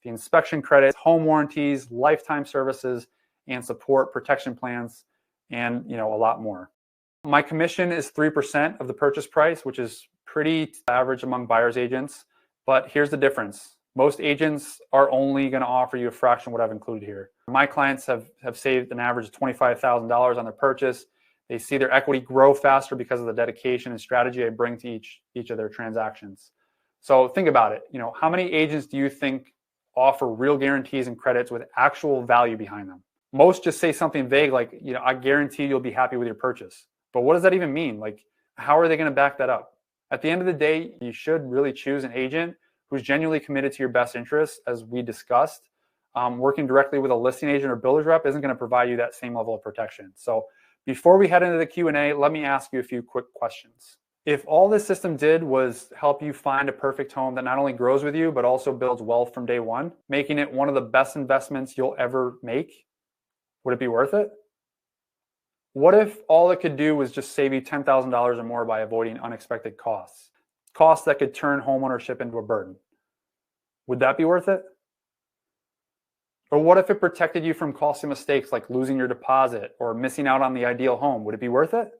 the inspection credits, home warranties, lifetime services, and support protection plans, and a lot more. My commission is 3% of the purchase price, which is pretty average among buyer's agents. But here's the difference. Most agents are only going to offer you a fraction of what I've included here. My clients have saved an average of $25,000 on their purchase. They see their equity grow faster because of the dedication and strategy I bring to each of their transactions. So think about it. How many agents do you think offer real guarantees and credits with actual value behind them? Most just say something vague like, I guarantee you'll be happy with your purchase. But what does that even mean? Like, how are they going to back that up? At the end of the day, you should really choose an agent who's genuinely committed to your best interests, as we discussed. Working directly with a listing agent or builder's rep isn't going to provide you that same level of protection. So before we head into the Q&A, let me ask you a few quick questions. If all this system did was help you find a perfect home that not only grows with you, but also builds wealth from day one, making it one of the best investments you'll ever make, would it be worth it? What if all it could do was just save you $10,000 or more by avoiding unexpected costs that could turn homeownership into a burden? Would that be worth it? Or what if it protected you from costly mistakes like losing your deposit or missing out on the ideal home? Would it be worth it?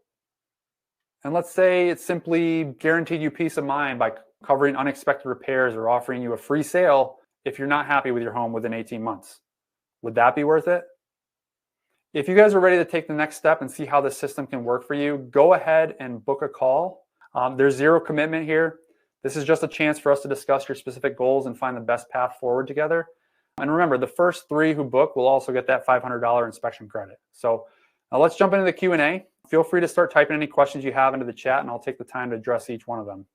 And let's say it simply guaranteed you peace of mind by covering unexpected repairs or offering you a free sale if you're not happy with your home within 18 months. Would that be worth it? If you guys are ready to take the next step and see how the system can work for you, go ahead and book a call. There's zero commitment here. This is just a chance for us to discuss your specific goals and find the best path forward together. And remember, the first 3 who book will also get that $500 inspection credit. So let's jump into the Q&A. Feel free to start typing any questions you have into the chat, and I'll take the time to address each one of them.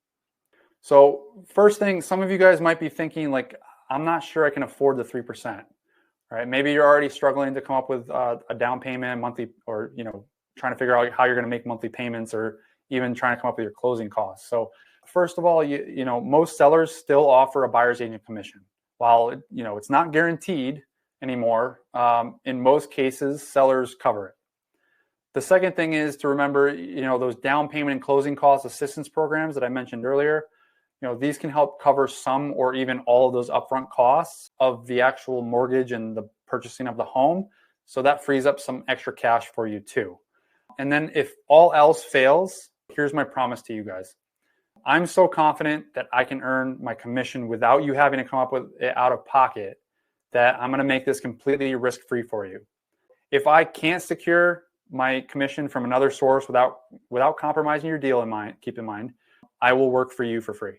So first thing, some of you guys might be thinking, like, I'm not sure I can afford the 3%. Right? Maybe you're already struggling to come up with a down payment monthly, or trying to figure out how you're going to make monthly payments, or even trying to come up with your closing costs. So first of all, most sellers still offer a buyer's agent commission. While it's not guaranteed anymore, in most cases sellers cover it. The second thing is to remember, those down payment and closing cost assistance programs that I mentioned earlier. These can help cover some or even all of those upfront costs of the actual mortgage and the purchasing of the home. So that frees up some extra cash for you too. And then if all else fails, here's my promise to you guys. I'm so confident that I can earn my commission without you having to come up with it out of pocket that I'm going to make this completely risk-free for you. If I can't secure my commission from another source without compromising your deal keep in mind, I will work for you for free.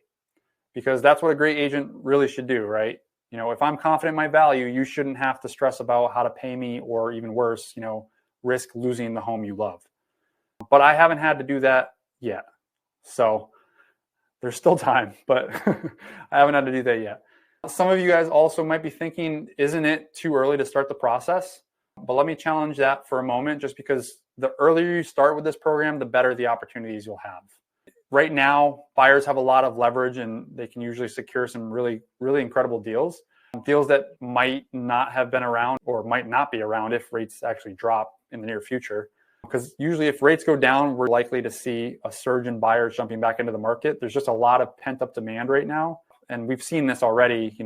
Because that's what a great agent really should do, right? If I'm confident in my value, you shouldn't have to stress about how to pay me, or even worse, risk losing the home you love. But I haven't had to do that yet. So there's still time, but I haven't had to do that yet. Some of you guys also might be thinking, isn't it too early to start the process? But let me challenge that for a moment, just because the earlier you start with this program, the better the opportunities you'll have. Right now, buyers have a lot of leverage, and they can usually secure some really, really incredible deals that might not have been around or might not be around if rates actually drop in the near future. Because usually if rates go down, we're likely to see a surge in buyers jumping back into the market. There's just a lot of pent-up demand right now. And we've seen this already.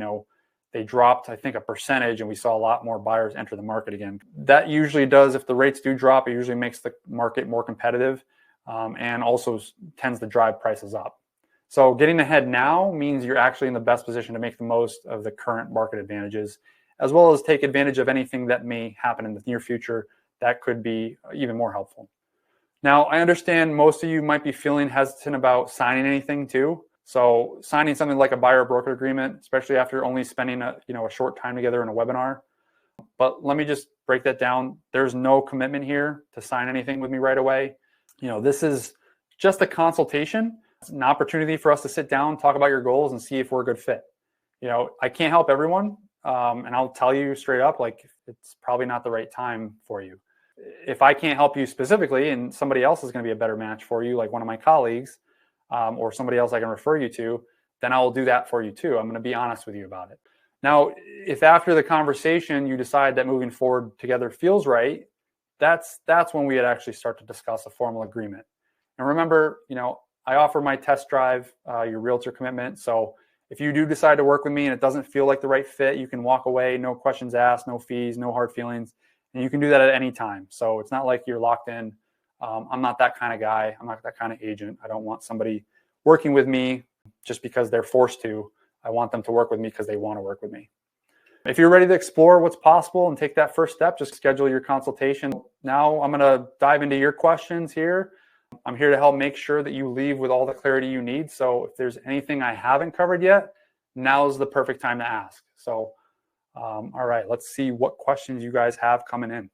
They dropped, I think, a percentage, and we saw a lot more buyers enter the market again. That usually does, if the rates do drop, it usually makes the market more competitive. And also tends to drive prices up. So getting ahead now means you're actually in the best position to make the most of the current market advantages, as well as take advantage of anything that may happen in the near future that could be even more helpful. Now, I understand most of you might be feeling hesitant about signing anything too. So signing something like a buyer broker agreement, especially after only spending a short time together in a webinar. But let me just break that down. There's no commitment here to sign anything with me right away. This is just a consultation. It's an opportunity for us to sit down, talk about your goals, and see if we're a good fit. I can't help everyone, and I'll tell you straight up, like, it's probably not the right time for you. If I can't help you specifically, and somebody else is going to be a better match for you, like one of my colleagues, or somebody else I can refer you to, then I will do that for you too. I'm going to be honest with you about it. Now, if after the conversation you decide that moving forward together feels right, that's when we would actually start to discuss a formal agreement. And remember, I offer my test drive, your realtor commitment. So if you do decide to work with me and it doesn't feel like the right fit, you can walk away, no questions asked, no fees, no hard feelings. And you can do that at any time. So it's not like you're locked in. I'm not that kind of guy. I'm not that kind of agent. I don't want somebody working with me just because they're forced to. I want them to work with me because they want to work with me. If you're ready to explore what's possible and take that first step, just schedule your consultation. Now I'm going to dive into your questions here. I'm here to help make sure that you leave with all the clarity you need. So if there's anything I haven't covered yet, now's the perfect time to ask. So, all right, let's see what questions you guys have coming in.